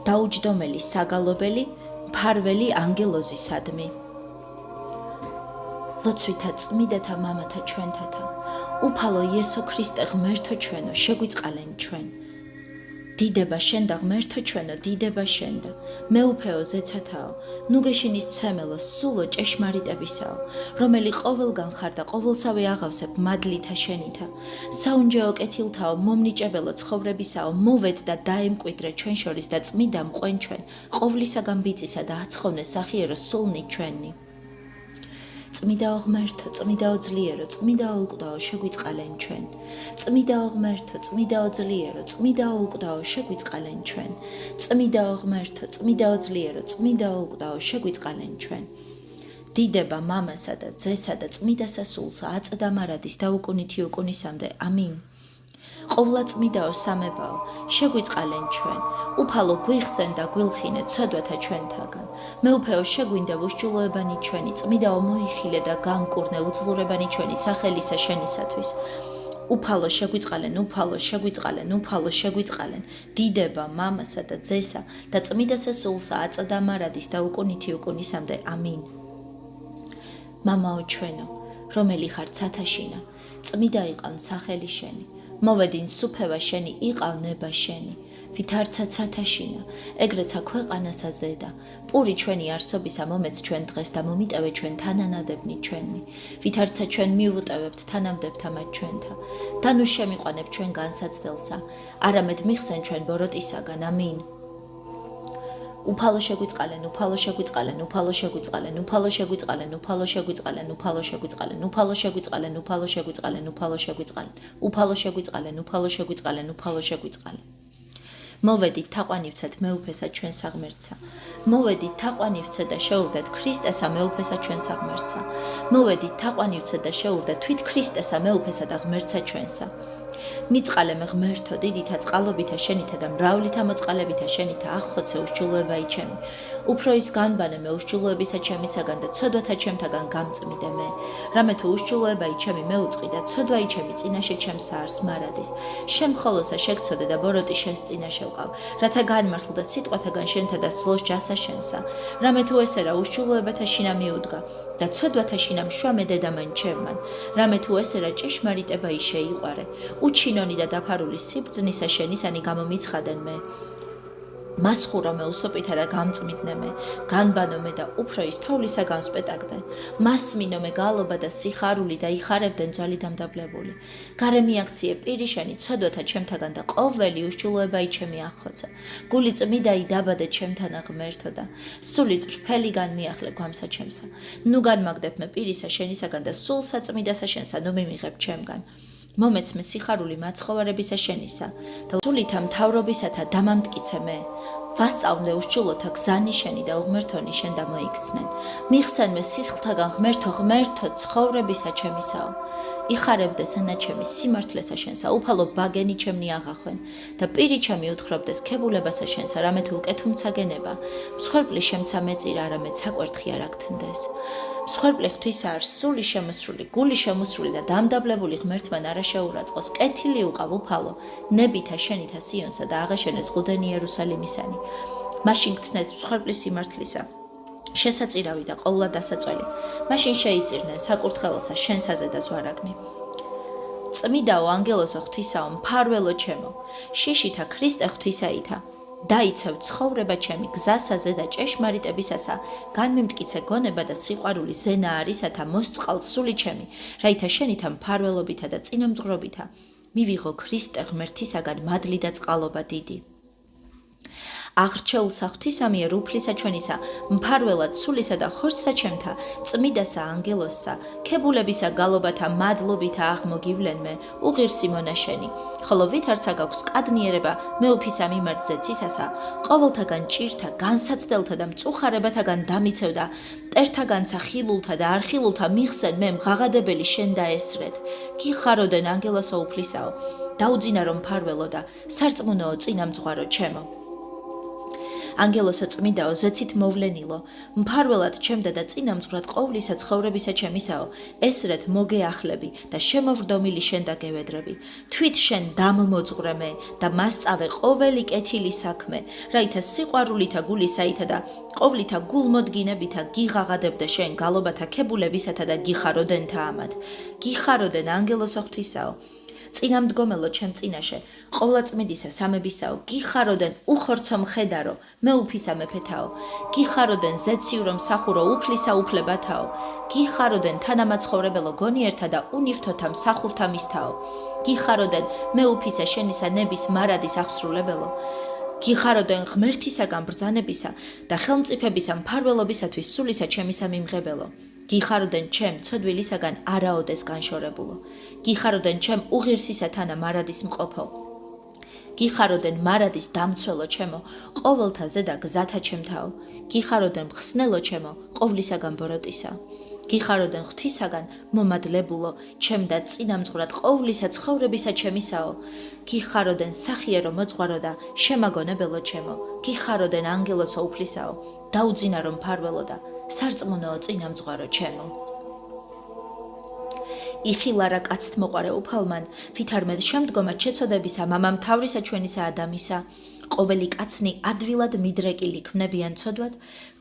დაუჯდომელი საგალობელი, მფარველი ანგელოზისადმი. ლოცვითა წმიდათა მამათა ჩვენთათა, უფალო იესო ქრისტე ღმერთო ჩვენო, შეგვიწყალენ ჩვენ. დიდება შენდა ღმერთო ჩვენო, დიდება შენდა, მეუფეო ზეცათაო, ნუ გეშინის მცემელო, სულო ჭეშმარიტებისაო, რომელი ყოველგან ხარ და ყოველსავე აღავსებ მადლითა შენითა, საუნჯეო კეთილთაო, მომნიჭებელო ცხოვრებისაო, მოვედ და დაემკვიდრე ჩვენ შორის და წმიდა მყვენ ჩვენ, ყოვლისაგან ბიწისა და აცხოვნე სახიერო სულნი ჩვენი. წმიდაო ღმერთო, წმიდაო ძლიერო, წმიდაო უკვდაო, შეგვიწყალენ ჩვენ. წმიდაო ღმერთო, წმიდაო ძლიერო, წმიდაო უკვდაო, შეგვიწყალენ ჩვენ. წმიდაო ღმერთო, წმიდაო ძლიერო, წმიდაოკვდაო, შეგვიწყალენ ჩვენ. დიდება მამასა და ძესა და წმიდასა სულსა, აწდა მარადის და უკუნითი უკუნისამდე. ამინ. ყოვლადწმიდაო სამებაო, შეგვიწყალენ ჩვენ, უფალო გვიხსენ და გვილხინე ცოდვათა ჩვენთაგან. მეუფეო შეგვინდა უშჯულოებანი ჩვენი, წმიდაო მოიხილე და განკურნე უძლურებანი ჩვენი სახელისა შენისათვის. უფალო შეგვიწყალენ, უფალო შეგვიწყალენ, უფალო შეგვიწყალენ, დიდება მამასა და ძესა და წმიდასა სულსა, აწდა მარადის და უკუნითი უკუნისამდე. ამინ. მამაო ჩვენო, რომელი ხარ ცათაშინა, წმიდა იყავნ სახელი შენი. მოვედინ სუფევა შენი, იყავ ნება შენი, ვითარცა ცათაშინა, ეგრეცა ქვეყანასა ზედა, პური ჩვენი არსობისა მომეც ჩვენ დღეს და მომიტევე ჩვენ თანანადებნი ჩვენი, ვითარცა ჩვენ მიუვუტევებთ თანამდებთა მათ ჩვენთა, და ნუ შემიყვანებ ჩვენ განსაცდელსა, არამედ მიხსენ ჩვენ ბოროტისაგან. ამინ. უფალო შეგვიწყალენ, უფალო შეგვიწყალენ, უფალო შეგვიწყალენ, უფალო შეგვიწყალენ, უფალო შეგვიწყალენ, უფალო შეგვიწყალენ, უფალო შეგვიწყალენ, უფალო შეგვიწყალენ, უფალო შეგვიწყალენ, უფალო შეგვიწყალენ, უფალო შეგვიწყალენ, უფალო შეგვიწყალენ. მოვედით თაყვანივცეთ მეუფესა ჩვენ საღმერთსა. მოვედით თაყვანივცეთ და შეურდეთ ქრისტესა მეუფესა ჩვენ საღმერთსა. მოვედით თაყვანივცეთ და შეურდეთ თვით ქრისტესა მეუფესა და ღმერთსა ჩვენსა. მიწყალე მე ღმერთო დიდითა წყალობითა შენითა და მრავლითა მოწყალებითა შენითა აღხოცე უშჯულოებაი ჩემი. უფრო ის განბანე მე უშჯულოებისა ჩემისაგან და ცოდვათა ჩემთაგან გამწმიდე მე. რამე თუ უშჯულოებაი ჩემი მეუწყი და ცოდვაი ჩემი წინაშე ჩემსა არს მარადის. შენ მხოლოსა შეგცოდე და ბოროტი შენს წინაშე ვყავ, რათა განმართლდა სიტყვათაგან შენთა და სლოს ჯასა შენსა. რამე თუ ესერა უშჯულოებათა შინა მიუდგა და ცოდვათა შინა მშვამე დედამან ჩემმან. რამე თუ ესერა ჭეშმარიტებაი შეიყვარე. უჩინონი და დაფარული სიბრძნისა შენისანი გამომიცხადენ მე. მასხურო მე უსოპითა და გამწმიდნე მე, განბანო მე და უფრო ის თოვლისაგან სპეტაგდე. მასმინო მე გალობა და სიხარული და იხარებდნენ ძვალი დამდაბლებული. გარე მიაქციე პირი შენი ცოდვათა ჩემთაგან და ყოველი უშჯულოებაი ჩემი აღხოცე. გული წმიდაი დაბადე ჩემთანა ღმერთო და სული წრფელიგან მიახლე გვამსა ჩემსა. ნუ განმაგდებ მე პირისა შენისაგან და სულსა წმიდასა შენსა ნუ მიმიღებ ჩემგან. მომეც მე სიხარული მაცხოვარებისა შენისა და სულითა მთავრობისათა დამამტკიცე მე. ვასწავლე უშჯულოთა გზანი შენი და უღმერთონი შენ და მოიქცნენ. მიხსენ მე სისხლთაგან ღმერთო, ღმერთო ცხოვრებისა ჩემისაო. იხარებდე სანაჩემი სიმართლესა შენსა, უფალო ბაგენი ჩემნი აღახვენ და პირი ჩემი უთხრობდეს ქებულებასა შენსა, რამე თუ უკეთუმცა გენება. მსხვერპლი შემცა მეწირა, არამედ საკვერთხი არ აქთნდეს. მსხვერპლი ღვთისა არ სული შემოსრული, გული შემოსრული და დამდაბლებული ღმერთმან არა შეურაცხოს. კეთილი უყავ უფალო, ნებითა შენითა სიონსა და აღეშენეს ყუდენი იერუსალიმისანი. მაშინ გთნეს მსხვერპლის სიმართლისა, შესაწირავი და ყოვლა დასაწველი. მაშინ შეიწირნენ საკურთხეველსა შენსაზე და ზვარაგნი. წმიდაო ანგელოზო ღვთისაო, მფარველო ჩემო, შიშითა ქრისტე ღვთისაითა. დაიცევ ცხოვრება ჩემი გზასაზე და ჭეშმარიტებისასა, განმიმტკიცე გონება და სიყვარული ზენა არისათა მოსწყალ სული ჩემი, რაითა შენითა მფარველობითა და წინამძღვრობითა მივიღო ქრისტე ღმერთისაგან მადლი და წყალობა დიდი. აღრჩეულსა ღვთისამიერ უფლისა ჩვენისა, მფარველად სულისა და ხორცთა ჩემთა, წმიდასა ანგელოზსა, ქებულებისა გალობათა მადლობითა აღმოგივლენ მე, უღირსი მონაშენი, ხოლო ვითარცა გაქვს კადნიერება მეუფისა მიმართ ზეცისასა, ყოველთაგან ჭირთა, განსაცდელთა და მწუხარებათაგან დამიცევ და მტერთაგანცა ხილულთა და არხილულთა მიხსენ მე მღაღადებელი შენ დაესრეთ, გიხაროდენ ანგელოსო უფლისაო, დაუძინარო მფარველო და სარწმუნოო წინამძღვარო ჩემო. ანგელოსო წმიდაო, ზეცით მოვლენილო, მფარველად ჩემდა და წინამძღვრად ყოვლისა ცხოვრებისა ჩემისაო, ესრეთ მოგეახლები და შემოვრდომილი შენ დაგევედრები. თვით შენ დამმოძღვრე მე და მასწავე ყოველი კეთილი საქმე, რაითა სიყვარულითა გულისაითა და ყოვლითა გულმოდგინებითა გიღაღადებდე შენ გალობათა ქებულებისათა და გიხაროდენთა ამად. გიხაროდენ ანგელოსო ღვთისაო, წინამდგომელო ჩემ წინაშე, ყოვლადწმიდისა სამებისაო, გიხაროდენ უხორცო მხედარო, მეუფისა მეფეთაო, გიხაროდენ ზეციურო მსახურო უფლისა უფლებათაო, გიხაროდენ თანამაცხოვრებელო გონიერთა და უნივთოთა მსახურთა მისთაო, გიხაროდენ მეუფისა შენისა ნების მარადის აღსრულებელო, გიხაროდენ ღმერთისაგან ბრძანებისა და ხელმწიფებისა მფარველობისათვის სულისა ჩემისა მიმღებელო. გიხაროდენ ჩემ ცოდვილისაგან არაოდეს განშორებულო. გიხაროდენ ჩემ უღირსისა თანა მარადის მყოფო. გიხაროდენ მარადის დამცველო ჩემო, ყოველთა ზედა გზათა ჩემთაო. გიხაროდენ მხსნელო ჩემო, ყოვლისაგან ბოროტისა. გიხაროდენ ღვთისაგან მომადლებულო, ჩემ და წინამძღვრად ყოვლისა ცხოვრებისა ჩემისაო. გიხაროდენ სახიერო მოძღვარო და შემაგონებელო ჩემო. გიხაროდენ ანგელოსო უფლისაო, დაუძინარო მფარველო და სარწმუნოო წინამძღვარო ჩემო. იხილარა კაცთ მოყარე უფალმან, ვითარმედ შემდგომად შეწოდებისა მამამ თავრისა ჩვენისა ადამისა, ყოველი კაცნი ადვილად მიდრეკილი ქმნებიან ცოდვად,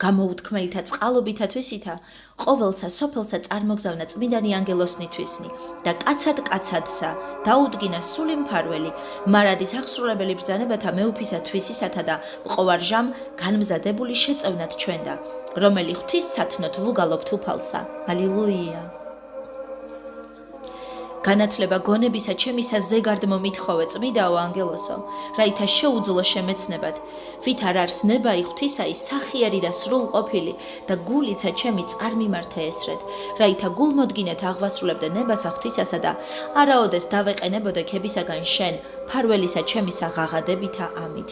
გამოუთქმელითა წყალობითათვისითა, ყოველსა სოფელსა წარმოგზავნა წმიდანი ანგელოსნითვისნი და კაცად კაცადსა დაუდგინა სული მფარველი, მარადის აღსრულებელი ბრძანებათა მეუფისა თვისისათა და მყოვარჟამ განმზადებული შეწევნათ ჩვენდა, რომელი ღვთისცათნოთ ვუგალობთ უფალსა. ალილუია. განათლება გონებისა ჩემისა ზეგარდ მომითხოვე წმიდაო ანგელოსო, რაითა შეუძლო შემეცნებად, ვით არ არს ნებაი ღვთისაი სახიერი და სრულყოფილი და გულიცა ჩემი წარმიმართე ესრეთ, რაითა გულმოდგინეთ აღვასრულებდე ნებასა ღვთისასა და არაოდეს დავეყენებოდე ქებისაგან შენ, მფარველისა ჩემისა ღაღადებითა ამით.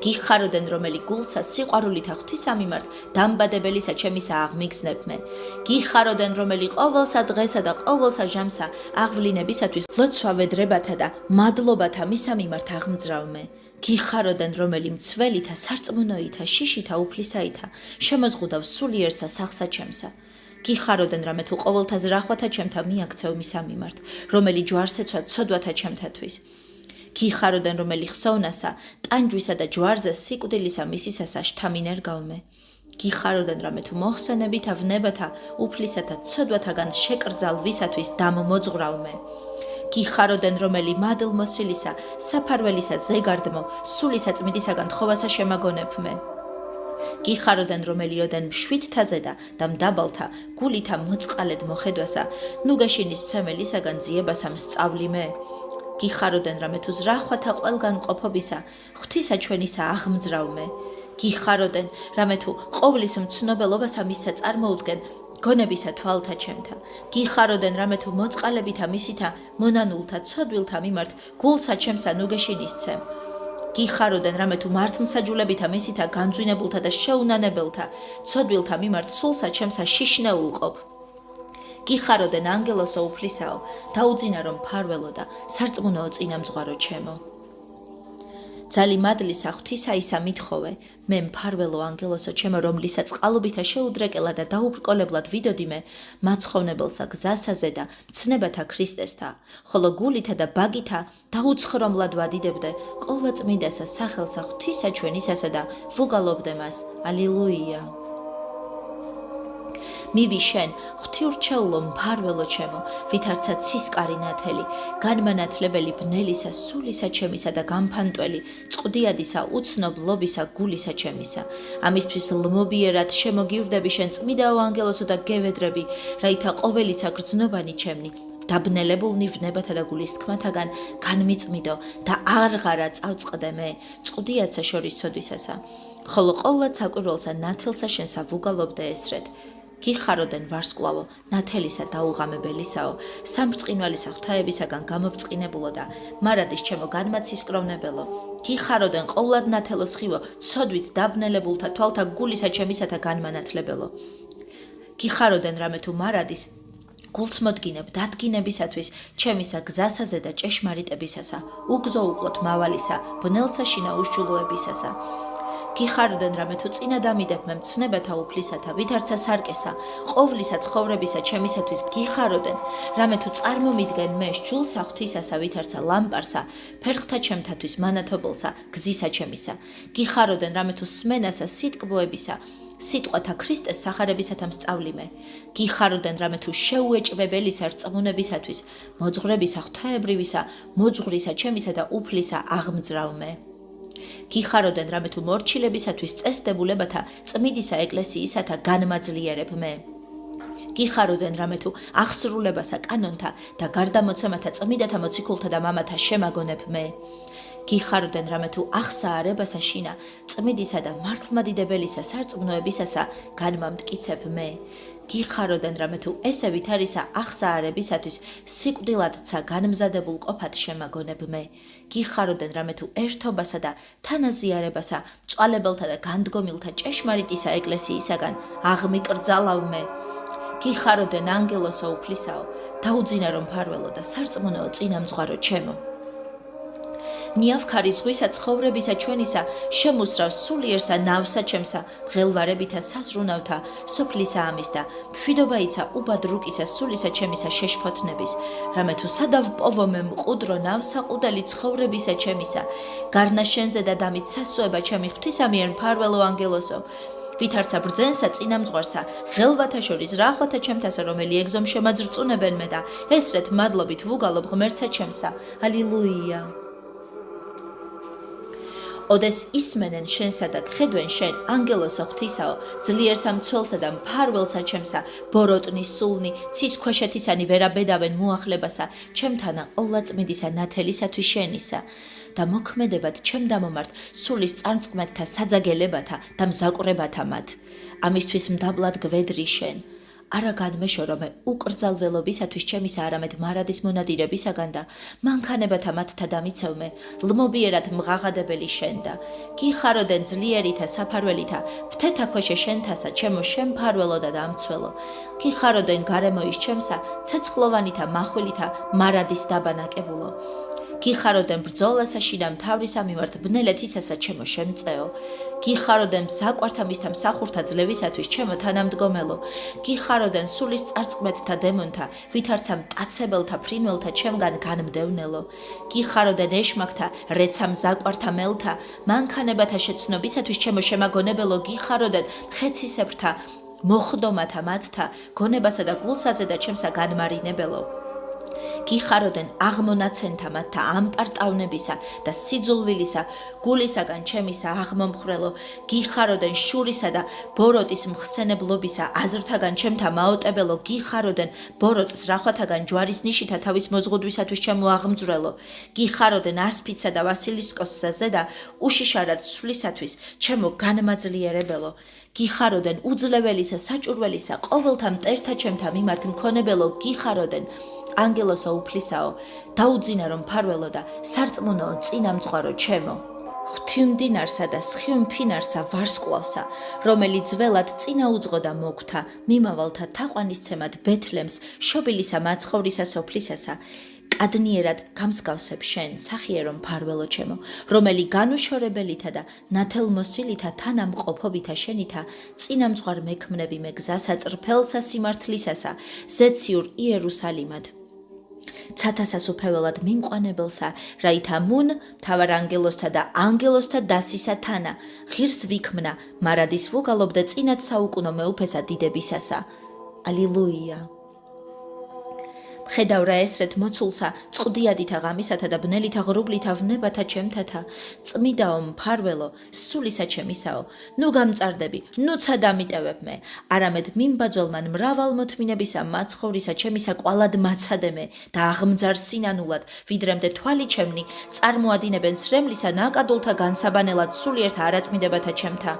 გიხაროდენ რომელი გულსა სიყვარულითა ღვთისა მიმართ დამბადებელისა ჩემისა აღმიგზნებ მე. გიხაროდენ რომელი ყოველსა დღესა და ყოველსა ჟამსა აღვლინებისათვის ლოცვა ვედრებათა და მადლობათა მისა მიმართ აღმძრავ მე. გიხაროდენ რომელი მცველითა სარწმუნოითა შიშითა უფლისაითა შემოზღუდავ სულიერსა სახსა ჩემსა. გიხაროდენ რამე თუ ყოველთა ზრახვათა ჩემთა მიაქცევ მისა მიმართ, რომელი ჯვარსეცვა ცოდვათა ჩემთათვის. გიხაროდენ რომელი ხსოვნასა, ტანჯვისა და ჯვარზე სიკვდილისა მისისასა შთამინერგავმე. გიხაროდენ რამე თუ მოხსენებითა ვნებათა უფლისათა ცოდვათაგან შეკრძალვისათვის დამმოძღვრავმე. გიხაროდენ რომელი მადლმოსილისა, საფარველისა ზეგარდმო, სულისა წმიდისაგან თხოვასა შემაგონებმე. გიხაროდენ რომელი ოდენ მშვიდთაზე და მდაბალთა გულითა მოწყალედ მოხედვასა, ნუგაშინის მცემელისაგან ძიებასა მსწავლიმე. გიხაროდენ რამე თუ ზრახვათა ყველგან მყოფობისა, ღვთისა ჩვენისა აღმძრავმე. გიხაროდენ რამე თუ ყოვლის მცნობელობასა მისსა წარმოუდგენ, გონებისა თვალთა ჩემთა. გიხაროდენ რამე თუ მოწყალებითა მისითა მონანულთა ცოდვილთა მიმართ გულსა ჩემსა ნუგეშინისცემ. გიხაროდენ რამე თუ მართმსაჯულებითა მისითა განძვინებულთა და შეუნანებელთა ცოდვილთა მიმართ სულსა ჩემსა შიშნეულყოფ. გიხაროდენ ანგელოსო უფლისაო, დაუძინარო მფარველო და სარწმუნოო წინამძღვარო ჩემო. ძალი მადლისა ღვთისა ისა მითხოვე, მე მფარველო ანგელოსო ჩემო, რომლისა წყალობითა შეუდრეკელა და დაუბრკოლებლად ვიდოდიმე მაცხოვნებელსა გზასაზე და მცნებათა ქრისტესთა, ხოლო გულითა და ბაგითა დაუცხრომლად ვადიდებდე ყოვლადწმიდასა სახელსა ღვთისა ჩვენისასა და ვუგალობდე მას. ალილუია. მივი შენ, ღვთიურჩეულო მფარველო ჩემო, ვითარცა ცისკარი ნათელი, განმანათლებელი ბნელისა, სულისა ჩემისა და გამფანტველი, წყდიადისა, უცნობლობისა, გულისა ჩემისა. ამისთვის ლმობიერად შემოგივრდები შენ წმიდაო ანგელოსო და გევედრები, რაითა ყოველიცა გრძნობანი ჩემნი, დაბნელებულნი ვნებათა და გულის თქმათაგან განმიწმიდო და არღარა წავწყდე მე, წყდიადსა შორის ცოდვისასა, ხოლო ყოვლად საკვირველსა ნათელსა შენსა ვუგალობდე ესრეთ. გიხაროდენ ვარსკვლავო, ნათელისა დაუღამებელისაო, სამბრწყინვალისა ღვთაებისაგან გამობწყინებულო და მარადის ჩემო განმაცისკროვნებელო. გიხაროდენ ყოვლად ნათელო სხივო, ცოდვით დაბნელებულთა თვალთა გულისა ჩემისათა განმანათლებელო. გიხაროდენ რამე თუ მარადის გულს მოდგინებ დადგინებისათვის ჩემისა გზასაზე და ჭეშმარიტებისასა, უგზო უკლოთ მავალისა, ბნელსა შინა უშჯულოებისასა. გიხაროდენ რამე თუ წინა დამიდებ მე მცნებათა უფლისათა, ვითარცა სარკესა, ყოვლისა ცხოვრებისა ჩემისათვის გიხაროდენ, რამე თუ წარმომიდგენ მე სჯულსა ღვთისასა, ვითარცა ლამპარსა, ფერხთა ჩემთათვის მანათობელსა, გზისა ჩემისა. გიხაროდენ რამე თუ სმენასა სიტკბოებისა, სიტყვათა ქრისტეს სახარებისათა მსწავლიმე. გიხაროდენ რამე თუ შეუეჭვებელისა რწმუნებისათვის, მოძღვრებისა ღვთაებრივისა, მოძღვრისა ჩემისა და უფლისა აღმძრავმე. გიხაროდენ რამე თუ მორჩილებისათვის წესდებულებათა წმიდისა ეკლესიისათა განმაძლიერებ მე. გიხაროდენ რამე თუ აღსრულებასა კანონთა და გარდამოცემათა წმიდათა მოციქულთა და მამათა შემაგონებ მე. გიხაროდენ რამე თუ აღსაარებასა შინა წმიდისა და მართლმადიდებელისა სარწმუნოებისასა განმამტკიცებ მე. გიხაროდენ რამე თუ ესე ვითარისა აღსაარებისათვის სიკვდილადცა განმზადებულ ყოფად შემაგონებ მე. გიხაროდენ რამე თუ ერთობასა და თანაზიარებასა მწვალებელთა და განდგომილთა ჭეშმარიტისა ეკლესიისაგან აღმიკრძალავ მე. გიხაროდენ ანგელოსო უფლისაო, დაუძინარო მფარველო და სარწმუნოო წინამძღვარო ჩემო. ნიავქარი ზღვისა ცხოვრებისა ჩვენისა შემუსრავ სულიერსა ნავსა ჩემსა, მღელვარებითა საზრუნავთა სოფლისა ამის და მშვიდობა იცა უბადრუკისა სულისა ჩემისა შეშფოთნების, რამე თუ სადავპოვო მე მყუდრო ნავსა ყუდელი ცხოვრებისა ჩემისა, გარნა შენზე და დამით სასოება ჩემი ღვთისამიერ მფარველო ანგელოსო, ვითარცა ბრძენსა წინამძღვარსა, ღელვათა შორის რახვათა ჩემთასა, რომელი ეგზომ შემაძრწუნებენ მე და ესრეთ მადლობით ვუგალობ ღმერთსა ჩემსა. ალილუია. ოდეს ისმენენ შენსა და ხედვენ შენ, ანგელოსო ღვთისაო, ძლიერსა მცველსა და მფარველსა ჩემსა, ბოროტნი სულნი, ცის ქვეშეთისანი ვერაბედავენ მოახლებასა, ჩემთანა ყოვლადწმიდისა ნათელისათვის შენისა. და მოქმედებად ჩემ დამომართ სულის წარწყმეთთა საძაგელებათა და მზაკვრებათა მათ. ამისთვის მდაბლად გვედრი შენ. არა გადმეშო რომ უკრძალველობისათვის ჩემისა არამედ მარადის მონადირებისაგან და მანქანებათა მათთა დამიცევმე, ლმობიერად მღაღადებელი შენ და გიხაროდენ ძლიერითა საფარველითა, ფთეთა ქვეშე შენთასა, ჩემო შემფარველო და დამცველო. გიხაროდენ გარემოის ჩემსა, ცეცხლოვანითა მახვილითა მარადის დაბანაკებულო. გიხაროდენ ბრძოლასა შინა მთავრისა მიმართ ბნელეთისასა ჩემო შემწეო. გიხაროდენ საყვართა მისთა მსახურთა ძლევისათვის ჩემო თანამდგომელო. გიხაროდენ სულის წარწყმეთთა დემონთა, ვითარცა მტაცებელთა ფრინველთა ჩემგან განმდევნელო. გიხაროდენ ეშმაკთა, რეცა მზაყვართა მელთა, მანქანებათა შეცნობისათვის ჩემო შემაგონებელო. გიხაროდენ ხეცისებრთა, მოხდომათა მათთა, გონებასა და გულსაზე და ჩემსა განმარინებელო. გიხაროდენ აღმონაცენთა მათთა ამპარტავნებისა და სიძულვილისა, გულისაგან ჩემისა აღმომხრელო. გიხაროდენ შურისა და ბოროტის მხსენებლობისა, აზრთაგან ჩემთა მაოტებელო. გიხაროდენ ბოროტს რახვათაგან ჯვარის ნიშითა თავის მოზღუდვისათვის ჩემო აღმძვრელო. გიხაროდენ ასფიცსა და ვასილისკოსსა ზედა უშიშარად სვლისათვის ჩემო განმაძლიერებელო. გიხაროდენ უძლეველისა საჭურველისა, ყოველთა მტერთა ჩემთა მიმართ მქონებელო. გიხაროდენ ანგელოსო უფლისაო, დაუძინარო მფარველო და სარწმუნოო წინამძღვარო ჩემო. ღვთიუმდინარსა და სხიუმფინარსა ვარსკვლავსა, რომელიც ძველად წინა უძღო და მოგვთა, მიმავალთა თაყვანისცემად ბეთლემს, შობილისა მაცხოვრისა სოფლისასა, კადნიერად გამსგავსებ შენ, სახიერო მფარველო ჩემო, რომელი განუშორებელითა და ნათელმოსილითა თანამყოფობითა შენითა, წინამძღვარ მექმნები მე გზასა წრფელსა სიმართლისასა, ზეციურ იერუსალიმად. ცათასას უფეველად მიმყვანებელსა, რაითა მუნ მთავარ ანგელოსთა და ანგელოსთა დასისა თანა, ღირს ვიქმნა, მარადის ვუგალობ და წინათ საუკუნო მეუფესა დიდებისასა. ალილუია. მხედავ რა ესრეთ მოცულსა, წყდიადითა ღამისათა და ბნელითა ღრუბლითა ვნებათა ჩემთათა, წმიდაო მფარველო, სულისა ჩემისაო, ნუ გამწარდები, ნუცა დამიტევებ მე, არამედ მიმბაძველმან მრავალ მოთმინებისა მაცხოვრისა ჩემისა კვალად მაცადე მე და აღმძარ სინანულად, ვიდრემდე თვალი ჩემნი, წარმოადინებენ ცრემლისა ნაკადულთა განსაბანელად სულიერთა არაწმიდებათა ჩემთა.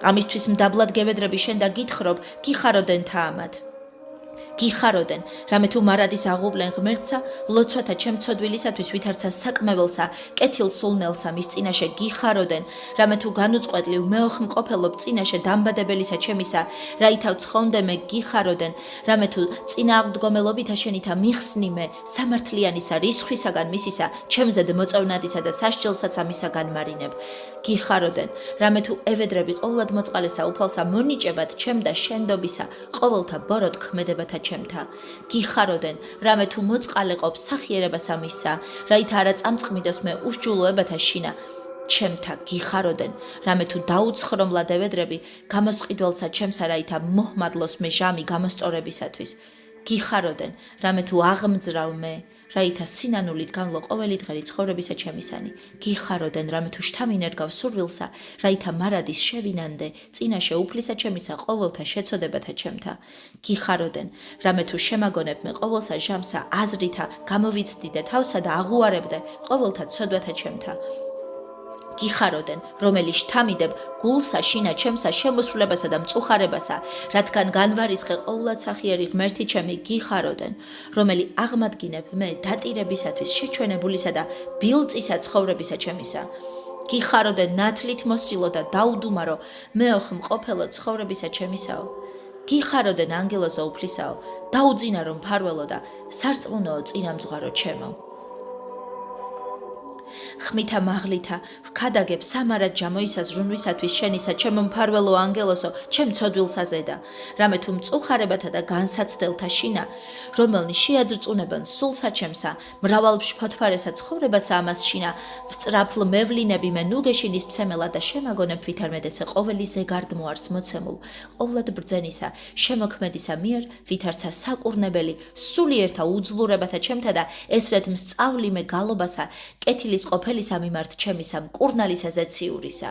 ამისთვის მდაბლად გევედრები შენ და გითხრობ, გიხაროდენ თამათ. გიხაროდენ, რამე თუ მარადის აღუვლენ ღმერთსა, ლოცვათა ჩემ ცოდვილისათვის ვითარცა საკმეველსა, კეთილ სულნელსა მის წინაშე გიხაროდენ, რამე თუ განუწყვეტლივ მეოხმყოფელობ წინაშე დამბადებელისა ჩემისა, რაითავ ცხონდემე გიხაროდენ, რამე თუ წინააღმდგომელობითა შენითა მიხსნიმე, სამართლიანისა რისხვისაგან მისისა, ჩემზედ მოწევნადისა და სასჯელსაც ამისა განმარინებ. გიხაროდენ, რამე თუ ევედრები ყოვლად მოწყალესა უფალსა მონიჭებად ჩემ და შენდობისა, ყოველთა ბოროტ ქმედებათა ჩემთა. გიხაროდენ, რამე თუ მოწყალე ყოფს სახიერებას ამისა, რაითა არა წამწყმიდოს მე უშჯულოებათა შინა, ჩემთა გიხაროდენ, რამე თუ დაუცხრომლად ევედრები, გამოსყიდველსა ჩემსა, რაითა მოჰმადლოს მე ჟამი გამოსწორებისათვის. გიხაროდენ, რამე თუ აღმძრავ მე, რაითა სინანულით გამლო ყოველი დღე ცხოვრებისა ჩემისანი. გიხაროდენ, რამე თუ შთამინერგავ სურვილსა, რაითა მარადის შევინანდე, წინაშე უფლისა ჩემისა ყოველთა შეწოდებათა ჩემთა. გიხაროდენ, რამე თუ შემაგონებ მე ყოველსა ჟამსა აზრითა გამოვიცდიდე თავსა და აღუარებდე ყოველთა ცოდვათა ჩემთა. გიხაროდენ, რომელიც შთამიდებ გულსა შინა ჩემსა შემოსრულებასა და მწუხარებასა, რადგან განვარისხე ყოვლად სახიერი ღმერთი ჩემი. გიხაროდენ, რომელი აღმადგინებ მე დატირებისათვის შეჩვენებულისა და ბილწისა ცხოვრებისა ჩემისა. გიხაროდენ, ნათლით მოსილო და დაუდუმარო მეოხმყოფელო ცხოვრებისა ჩემისაო. გიხაროდენ, ანგელოზო უფლისაო, დაუძინარო მფარველო და სარწმუნოო წინამძღვარო ჩემო. ხმითა მაღლითა ვქადაგებ სამარად ჯამოისა ზრუნვისათვის შენისა ჩემო მფარველო ანგელოსო ჩემ ცოდვილსა ზედა, რამე თუ მწუხარებათა და განსაცდელთა შინა, რომელნი შეაძრწუნებენ სულსა ჩემსა, მრავალ ფშფოთვარესა ცხოვრებასა ამას შინა, სწრაფლ მევლინები მე ნუგეშინის მცემელა და შემაგონებ ვითარმედესე ყოველი ზეგარდმოარს მოცემულ, ყოვლად ბრძენისა, შემოქმედისა მიერ, ვითარცა საკურნებელი, სულიერთა უძლურებათა ჩემთა და ესრეთ მსწავლი მე გალობასა, კეთილის ყოფელისა მიმართ ჩემისა მკურნალისა ზეციურისა.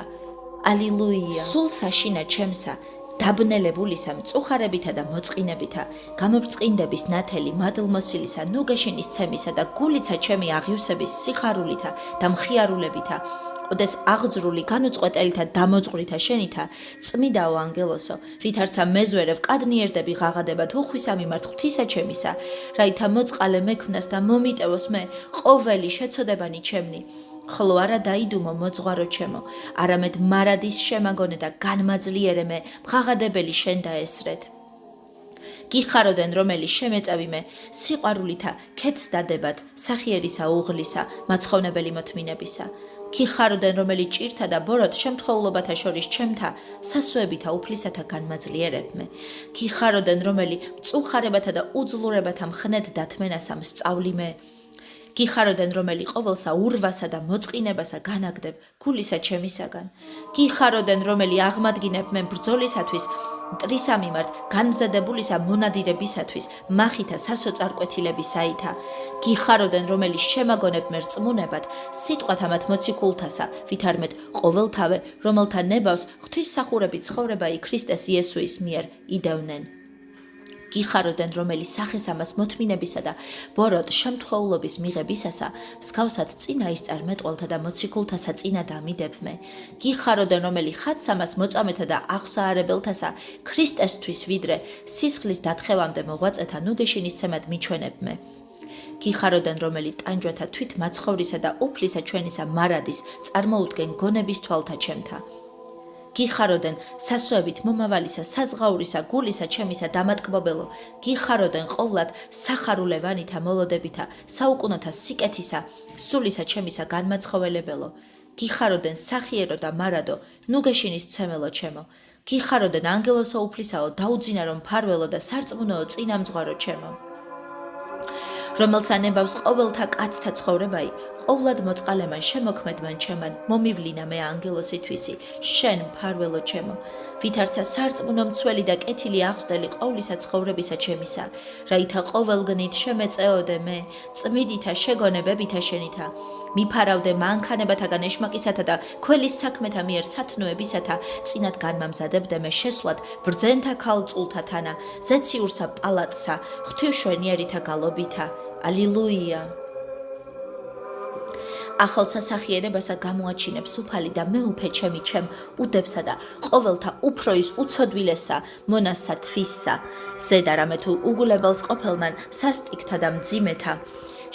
ალილუია. სულ საშინა ჩემსა, დაბნელებულისა მწუხარებითა და მოწყინებითა, გამობწყინდების ნათელი მადლმოსილისა, ნუგეშინის ცემისა და გულიცა ჩემი აღიუსების სიხარულითა და მხიარულებითა, ოდეს აღძრული განუწყვეტელითა დამოწყვრითა შენითა, წმიდაო ანგელოსო, ვითარცა მეზვერევ კადნიერდები ღაღადებად უხვისა მიმართ ღვთისა ჩემისა, რაითა მოწყალე მექმნას და მომიტევოს მე ყოველი შეწოდებანი ჩემნი. ხოლო არა დაიდუმო მოძღვარო ჩემო, არამედ მარადის შემაგონე და განმაძლიერე მე ღაღადებელი შენ დაესრეთ. გიხაროდენ, რომელიც შემეწევი მე სიყვარულითა ქეთს დადებად, სახიერისა უღლისა, მაცხოვნებელი მოთმინებისა. გიხაროდენ, რომელიც ჭირთა და ბოროტ შემთხვეულობათა შორის ჩემთა სასოებითა უფლისათა განმაძლიერებ მე. გიხაროდენ, რომელიც მწუხარებათა და უძლურებათა მხნედ დათმენასა მსწავლი მე. გიხაროდენ, რომელი ყოველსა ურვასა და მოწყინებასა განაგდებ გულისა ჩემისაგან. გიხაროდენ, რომელი აღმადგინებ მე ბრძოლისათვის, მტრისა მიმართ განმზადებულისა მონადირებისათვის, მახითა სასოწარკვეთილებისაითა. გიხაროდენ, რომელი შემაგონებ მე რწმუნებად, სიტყვათა მათ მოციქულთასა, ვითარმეთ ყოველთავე, რომელთა ნებავს ღვთისმსახურები ცხოვრებაი ქრისტეს იესუის მიერ იდევნენ. გიხაროდენ, რომელი სახეს ამას მოთმინებისა და ბოროტ შემთხვეულობის მიღებისასა, მსგავსად წინა ისწარმეტყველთა და მოციქულთასა წინა დამიდებ მე. გიხაროდენ, რომელი ხატს ამას მოწამეთა და აღსაარებელთასა, ქრისტესთვის ვიდრე სისხლის დათხევამდე მოღვაწეთა ნუგეშინის ცემად მიჩვენებ მე. გიხაროდენ, რომელი ტანჯვათა თვით მაცხოვრისა და უფლისა ჩვენისა მარადის წარმოუდგენ გონების თვალთა ჩემთა. გიხაროდენ, სასოებით მომავალისა, საზღაურისა, გულისა ჩემისა დამატკბობელო, გიხაროდენ ყოვლად სახარულევანითა მოლოდებითა, საუკუნოთა სიკეთისა, სულისა ჩემისა განმაცხოველებელო. გიხაროდენ სახიერო და მარადო, ნუგეშინის მცემელო ჩემო. გიხაროდენ ანგელოსო უფლისაო, დაუძინარო მფარველო და სარწმუნოო წინამძღვარო ჩემო. რომელსა ნებავს ყოველთა კაცთა ცხოვრებაი, ყოვლად მოწყალემან შემოქმედმან ჩემან, მომივლინა მე ანგელოსითვისი, შენ მფარველო ჩემო. ვითარცა სარწმუნო მცველი და კეთილი აღზრდელი ყოვლისა ცხოვრებისა ჩემისა, რაითა ყოველგნით შემეწეოდე მე, წმიდითა შეგონებებითა შენითა. მიფარავდე მანქანებათაგან ეშმაკისათა და ქველის საქმეთა მიერ სათნოებისათა, წინათ განმამზადებდე მე შესვლად ბრძენთა ქალწულთა თანა, ზეციურსა პალატსა, ღვთივშვენიერითა გალობითა. ალილუია. ახალ სასახიერებასა გამოაჩინებს უფალი და მეუფე ჩემი ჩემ უდებსა და ყოველთა უფროის უცოდვილესა მონასა თვისსა ზედა რამე თუ უგულებელს ყოფილმან სასტიკთა და მძიმეთა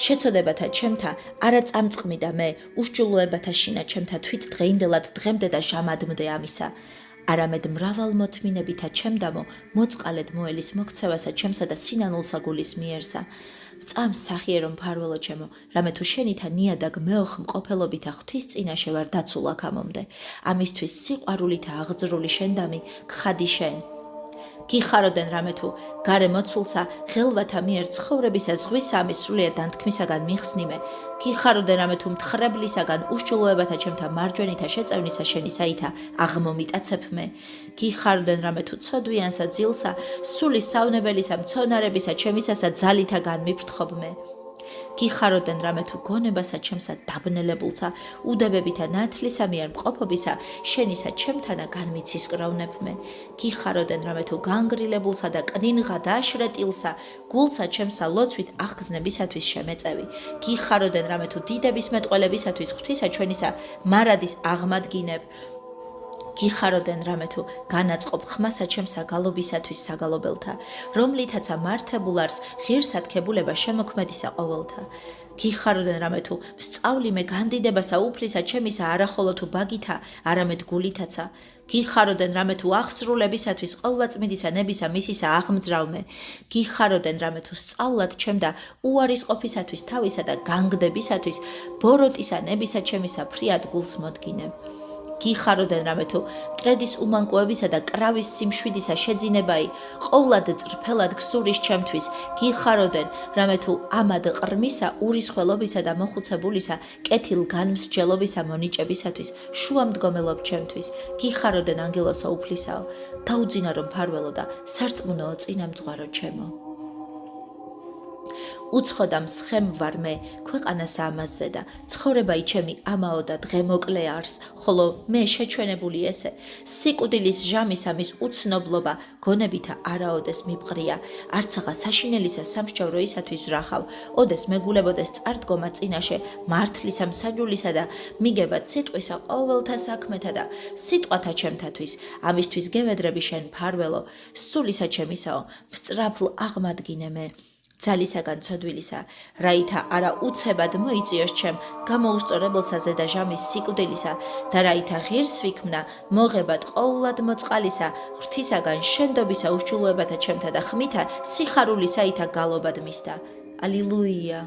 შეცოდებათა ჩემთა არა წამწყმიდა მე უშჯულოებათა შინა ჩემთა თვით დღეინდელად დღემდე და ჟამადმდე ამისა არამედ მრავალ მოთმინებითა ჩემდამო მოწყალედ მოელის მოქცევასა ჩემსა და სინანულსა გულის მიერსა წამს სახიერო მფარველო ჩემო რამე თუ შენითა ნიადაგ მეოხ მყოფელობითა ღვთის წინაშე ვარ დაცულ აქამდე ამისთვის სიყვარულითა აღძრული შენდამი გხადი შენ გიხაროდენ რამე თუ გარე მოცულსა ღელვათა მიერ ცხოვრებისა ზღვის ამის სრულიად დანთქმისაგან მიხსნიმე გიხაროდენ რამე თუ მთხრებლისაგან უშჯულოებათა ჩემთა მარჯვენითა შეწევნისა შენისაითა აღმომიტაცებ მე გიხაროდენ რამე თუ ცოდვიანსა ძილსა სული სავნებელისა მცონარებისა ჩემისასა ძალითა განმიფრთხობ მე გიხაროდენ რამე თუ გონებასა ჩემსა დაბნელებულსა უდებებითა ნათლისა მიერ მყოფობისა შენისა ჩემთანა განმიცისკროვნებ მე გიხაროდენ რამე თუ განგრილებულსა და კნინღა დაშრეტილსა გულსა ჩემსა ლოცვით აღგზნებისათვის შემეწევი გიხაროდენ რამე თუ დიდების მეტყველებისათვის ღვთისა ჩვენისა მარადის აღმადგინებ გიხაროდენ რამე თუ განაწყობ ხმასა ჩემსა გალობისათვის საგალობელთა რომლითაცა მართებულ არს ღირსათქებულება შემოქმედისა ყოველთა გიხაროდენ რამე თუ მსწავლი მე განდიდებასა უფლისა ჩემისა არახოლო თუ ბაგითა არამედ გულითაცა გიხაროდენ რამე თუ აღსრულებისათვის ყოვლადწმიდისა ნებისა მისისა აღმძრავმე გიხაროდენ რამე თუ სწავლად ჩემდა უარისყოფისათვის თავისა და განგდებისათვის ბოროტისა ნებისა ჩემისა ფრიად გულს მოდგინებ გიხაროდენ რამე თუ მტრედის უმანკოებისა და კრავის სიმშვიდისა შეძინებაი ყოვლად წრფელად გსურის ჩემთვის გიხაროდენ რამე თუ ამად ყრმისა ურისხველობისა და მოხუცებულისა კეთილ განმსჯელობისა მონიჭებისათვის შუამდგომელობ ჩემთვის გიხაროდენ ანგელოსა უფლისაო დაუძინარო მფარველო და სარწმუნოო წინამძღვარო ჩემო უცხოდამ სხემ ვარ მე ქვეყანასა ამასზე და ცხოვრებაი ჩემი ამაო და დღე მოკლე არს ხოლო მე შეჩვენებული ესე სიკვდილის ჟამის ამის უცნობლობა გონებითა არაოდეს მიბყრია არცაღა საშინელისა სამსჯავროისათვის ვრახავ ოდეს მეგულებოდეს წარდგომა წინაშე მართლისა მსაჯულისა და მიგებად სიტყვისა ყოველთა საქმეთა და სიტყვათა ჩემთათვის ამისთვის გევედრები შენ მფარველო სულისა ჩემისაო მსწრაფლ აღმადგინე მე ძალისაგან ცოდვილისა, რაითა არა უცებად მოიწიოს ჩემ გამოუსწორებელსა ზედა ჟამის სიკვდილისა და რაითა ღირს ვიქმნა მოღებად ყოვლად მოწყალისა ღვთისაგან შენდობისა უშჯულოებათა ჩემთა და ხმითა სიხარულისაითა გალობად მისდა. ალილუია.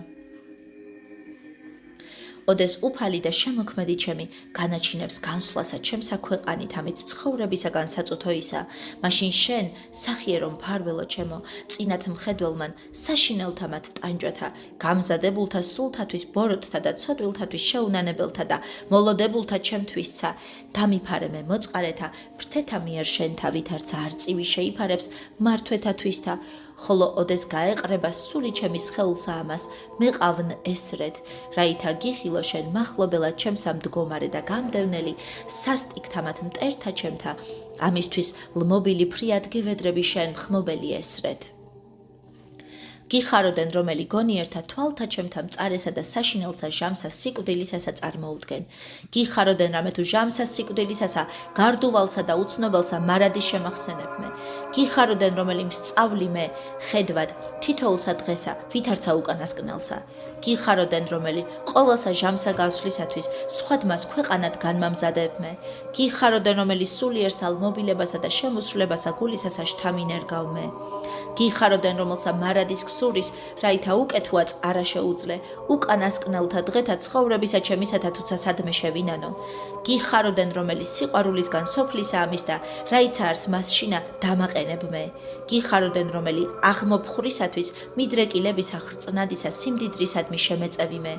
ოდეს უფალი და შემოქმედი ჩემი განაჩინებს განსვლასა ჩემსა ქვეყანით ამით ცხოვრებისაგან საწუთოისა მაშინ შენ სახიერო მფარველო ჩემო წინათ მხედველმან საშინელთამათ ტანჯვათა გამზადებულთა სულთათვის ბოროტთა და ცოდვილთათვის შეუნანებელთა და მოლოდებულთა ჩემთვისცა დამიფარე მე მოწყალეთა ფრთეთა მიერ შენთა ვითარცა არწივი შეიფარებს მართვეთათვისთა ხოლო ოდეს გაეყრება სული ჩემის ხელსა ამას მეყავნ ესრეთ რაითა გიხილო შენ მახლობელად ჩემსა მდგომარე და გამდევნელი სასტიკთამათ მტერთა ჩემთა ამისთვის ლმობილი ფრიად გევედრები შენ მხმობელი ესრეთ გიხაროდენ რომელი გონიერთა თვალთა ჩემთა მწარესა და საშინელსა ჟამსა სიკვდილისასა წარმოუდგენ გიხაროდენ რამე თუ ჟამსა სიკვდილისასა გარდუვალსა და უცნობელსა მარადის შემახსენებ მე გიხაროდენ რომელი მსწავლი მე ხედვად თითოულსა დღესა ვითარცა უკანასკნელსა გიხაროდენ რომელი ყოველსა ჟამსა გასვლისათვის სხვად მას ქვეყანად განმამზადებ მე გიხაროდენ რომელი სულიერ სალმობილებასა და შემოსრულებასა გულისასა შთამინერგავ მე გიხაროდენ რომელსა მარადის ქსურის რაითა უკეთუაც არა შეუძლე უკანასკნელთა დღეთა ცხოვრებისა ჩემისათა თუცა სადმე შევინანო გიხაროდენ რომელი სიყვარულისგან სოფლისა ამის და რაიცა არს მასშინა დამაყენებ მე გიხაროდენ რომელი აღმოფხვრისათვის მიდრეკილებისა ხრწნადისა სიმდიდრისადმი შემეწევი მე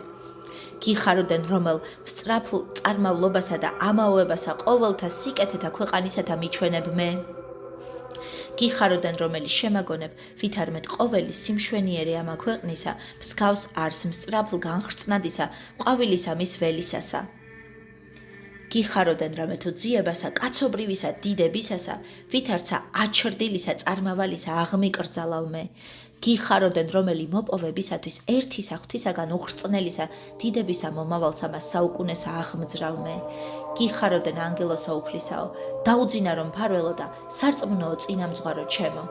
გიხაროდენ რომელ სწრაფლ წარმავლობასა და ამაოებასა ყოველთა სიკეთეთა ქვეყანისათა მიჩვენებ მე გიხაროდენ რომელი შემაგონებ ვითარმედ ყოველი სიმშვენიერი ამა ქვეყნისა მსგავს არს მსწრაფლ განხრწნადისა ყვავილისა მის ველისასა გიხაროდენ რამე თუ ძიებასა, კაცობრივისა, დიდებისასა, ვითარცა აჩრდილისა, წარმავალისა აღმიკრძალავ მე. გიხაროდენ რომელი მოპოვებისათვის ერთისა ღვთისაგან უხრწნელისა, დიდებისა მომავალსა მას საუკუნესა აღმძრავ მე. გიხაროდენ ანგელოსა უფლისაო, დაუძინა რომ ფარველო და სარწმუნოო წინამძღვარო ჩემო.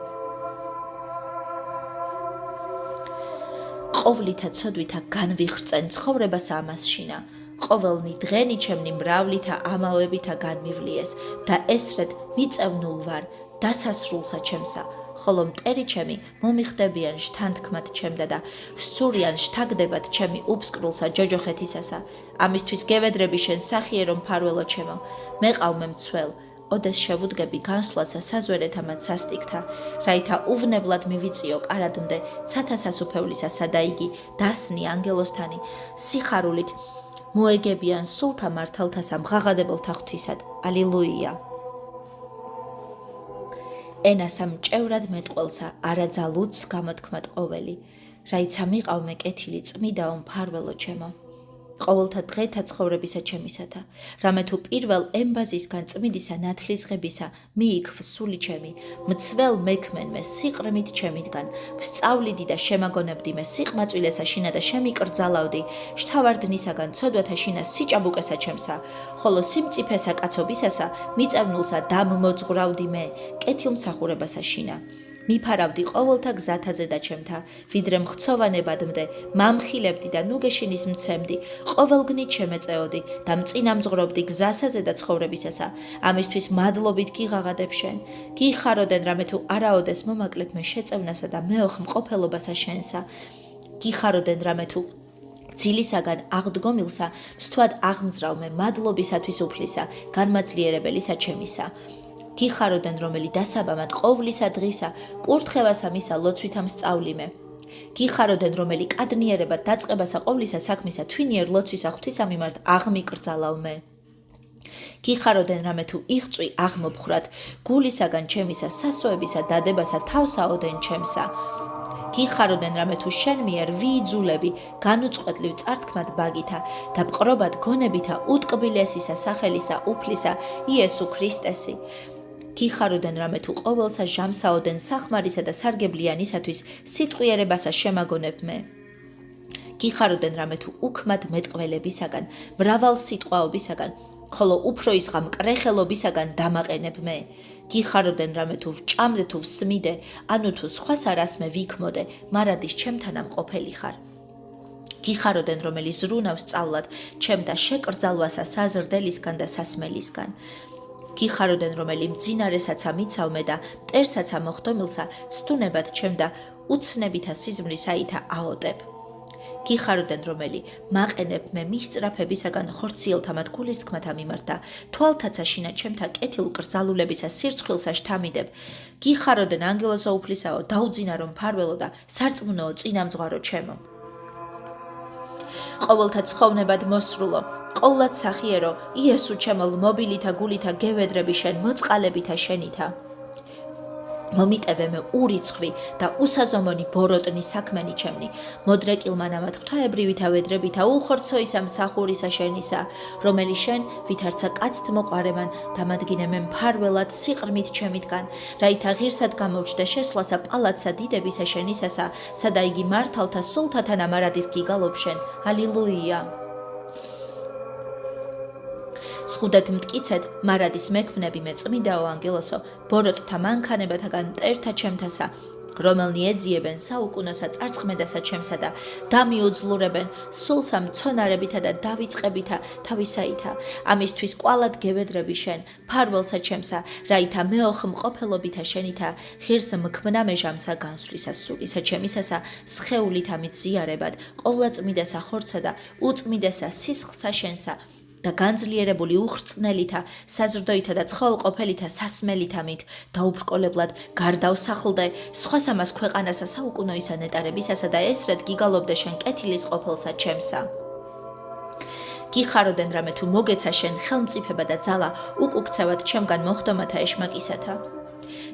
ყოვლითა ცოდვითა განვიხრწენ ცხოვრებასა ამას შინა. ყოველნი დღენი ჩემნი მრავლითა ამავებითა განმივლიეს და ესრეთ მიწევნულ ვარ დასასრულსა ჩემსა, ხოლო მტერი ჩემი მომიხდებიან შთანთქმად ჩემდა და სურიან შთაგდებათ ჩემი უბსკრულსა ჯოჯოხეთისასა. ამისთვის გევედრები შენ სახიერო მფარველო ჩემო, მეყავ მე მცվել, ოდეს შევუდგები განსვლასა საზვერეთამად სასტიკთა, რაითა უვნებლად მივიწიო კარადმდე ცათა სასუფევლისა სადაიგი დასნი ანგელოსთანი სიხარულით მოეგებიან სულთა მართალთასა მღაღადებელთა ღვთისად. ალილუია. ენასა მჭევრად მეტყველსა არაძალუც გამოთქმად ყოველი, რაიცა მიყავ მე კეთილი წმიდაო მფარველო ჩემო. ყოველთა დღეთა ცხოვრებისა ჩემისათა, რამე თუ პირველ ემბაზისგან წმიდისა ნათლისღებისა მიიქ სული ჩემი, მცվել მექმენ მე სიყრმით ჩემიდგან, ვსწავლიდი და შემაგონებდი მე სიყმაწვილესა შინა და შემიკრძალავდი, შთავარდნისაგან ცოდვათა შინა სიჭაბუკესა ჩემსა, ხოლო სიმწიფესა კაცობისასა მიწევნულსა დამმოძღრავდი მე, კეთილმსახურებასა შინა. მიფარავდი ყოველთა გზათაზე და ჩემთა, ვიდრე მხცოვანებადმდე, მამხილებდი და ნუგეშინის მცემდი, ყოველგნით შემეწეოდი და მწინამძღვრობდი გზასაზე და ცხოვრებისასა. ამისთვის მადლობით გიღაღადებ შენ. გიხაროდენ რამე თუ არაოდეს მომაკლებ მე შეწევნასა და მეოხ მყოფელობასა შენსა. გიხაროდენ რამე თუ ძილისაგან აღდგომილსა, მსთვად აღმძრავ მე მადლობისათვის უფლისა, განმაძლიერებელისა ჩემისა. გიხაროდენ რომელი დასაბამად ყოვლისა დღისა, კურთხევასა მისა ლოცვითა მსწავლი მე. გიხაროდენ რომელი კადნიერებად დაწყებასა ყოვლისა საქმისა თვინიერ ლოცვისა ღვთისა მიმართ აღმიკრძალავ მე. გიხაროდენ რამე თუ იღწვი აღმოფხრათ, გულისაგან ჩემისა სასოებისა დადებასა თავსაოდენ ჩემსა. გიხაროდენ რამე თუ შენ მიერ ვიიძულები განუწყვეტლივ წართქმად ბაგითა და ბყრობად გონებითა უტკბილესისა სახელისა უფლისა იესო ქრისტესი. გიხაროდენ რამე თუ ყოველსა ჟამსაოდენ სახმარისა და სარგებლიანისათვის სიტყვიერებასა შემაგონებ მე. გიხაროდენ რამე თუ უქმად მეტყველებისაგან, მრავალ სიტყვაობისაგან, ხოლო უფრო ისღა მკრეხელობისაგან დამაყენებ მე. გიხაროდენ რამე თუ ვჭამდე თუ ვსმიდე, ანუ თუ სხვას არასმე ვიქმოდე, მარადის ჩემთანა მყოფელი ხარ. გიხაროდენ რომელი ზრუნავს სწავლად, ჩემდა შეკრძალვასა საზრდელისგან და სასმელისგან. გიხაროდენ რომელი მძინარესაცა მიცავმე და მტერსაცა მოხდომილსა ცდუნებად ჩემდა უცნებითა სიზმრის აითა აოდებ. გიხაროდენ რომელი მაყენებ მე მისწრაფებისაგან ხორციელთა მათ გულის თქმათა მიმართ და თვალთაცა შინა ჩემთა კეთილ კრძალულებისა სირცხვილსა შთამიდებ. გიხაროდენ ანგელოსა უფლისაო, დაუძინა რომ ფარველო და სარწმუნოო წინამძღვარო ჩემო. ყოველთა ცხოვნებად მოსრულო, ყოვლად სახიერო, იესო ჩემო ლმობილითა გულითა გევედრები შენ მოწყალებითა შენითა. მომიტევე მე ურიცხვი და უსაზომონი ბოროტნი საქმენი ჩემნი, მოდრეკილმა ნამად ღვთაებრივითა ვედრებითა უხორცოისა მსახურისა შენისა, რომელი შენ ვითარცა კაცთ მოყარემან დამადგინე მე მფარველად სიყრმით ჩემიდგან, რაითა ღირსად გამოვჩდე შესვლასა პალატსა დიდებისა შენისასა, სადა იგი მართალთა სულთათა ნამარადის გიგალობ შენ. ალილუია. სხუდეთ მტკიცეთ მარადის მექმნები მე წმიდაო ანგელოსო, ბოროტთა მანქანებათაგან მტერთა ჩემთასა, რომელნი ეძიებენ საუკუნოსა წარწმედასა ჩემსა და დამიუძლურებენ სულსა მცონარებითა და დავიწყებითა თავისაითა. ამისთვის კვალად გევედრები შენ, ფარველსა ჩემსა, რაითა მეოხ მყოფელობითა შენითა ღირს მქმნა მეჟამსა განსვლისა სულისა ჩემისასა, სხეულითა მიზიარებად, ყოვლადწმიდასა ხორცსა და უწმიდასა სისხლსა შენსა, და განძლიერებული უხრწნელითა, საზრდოითა და ცხოველყოფელითა სასმელითამით დაუბრკოლებლად გარდავსახლდე, სხვას ამას ქვეყანასა საუკუნოისა ნეტარებისასა და ესრეთ გიგალობდე შენ კეთილის ყოფილსა ჩემსა. გიხაროდენ რამე თუ მოგეცა შენ ხელმწიფება და ძალა უკუქცევად ჩემგან მოხდომათა ეშმაკისათა.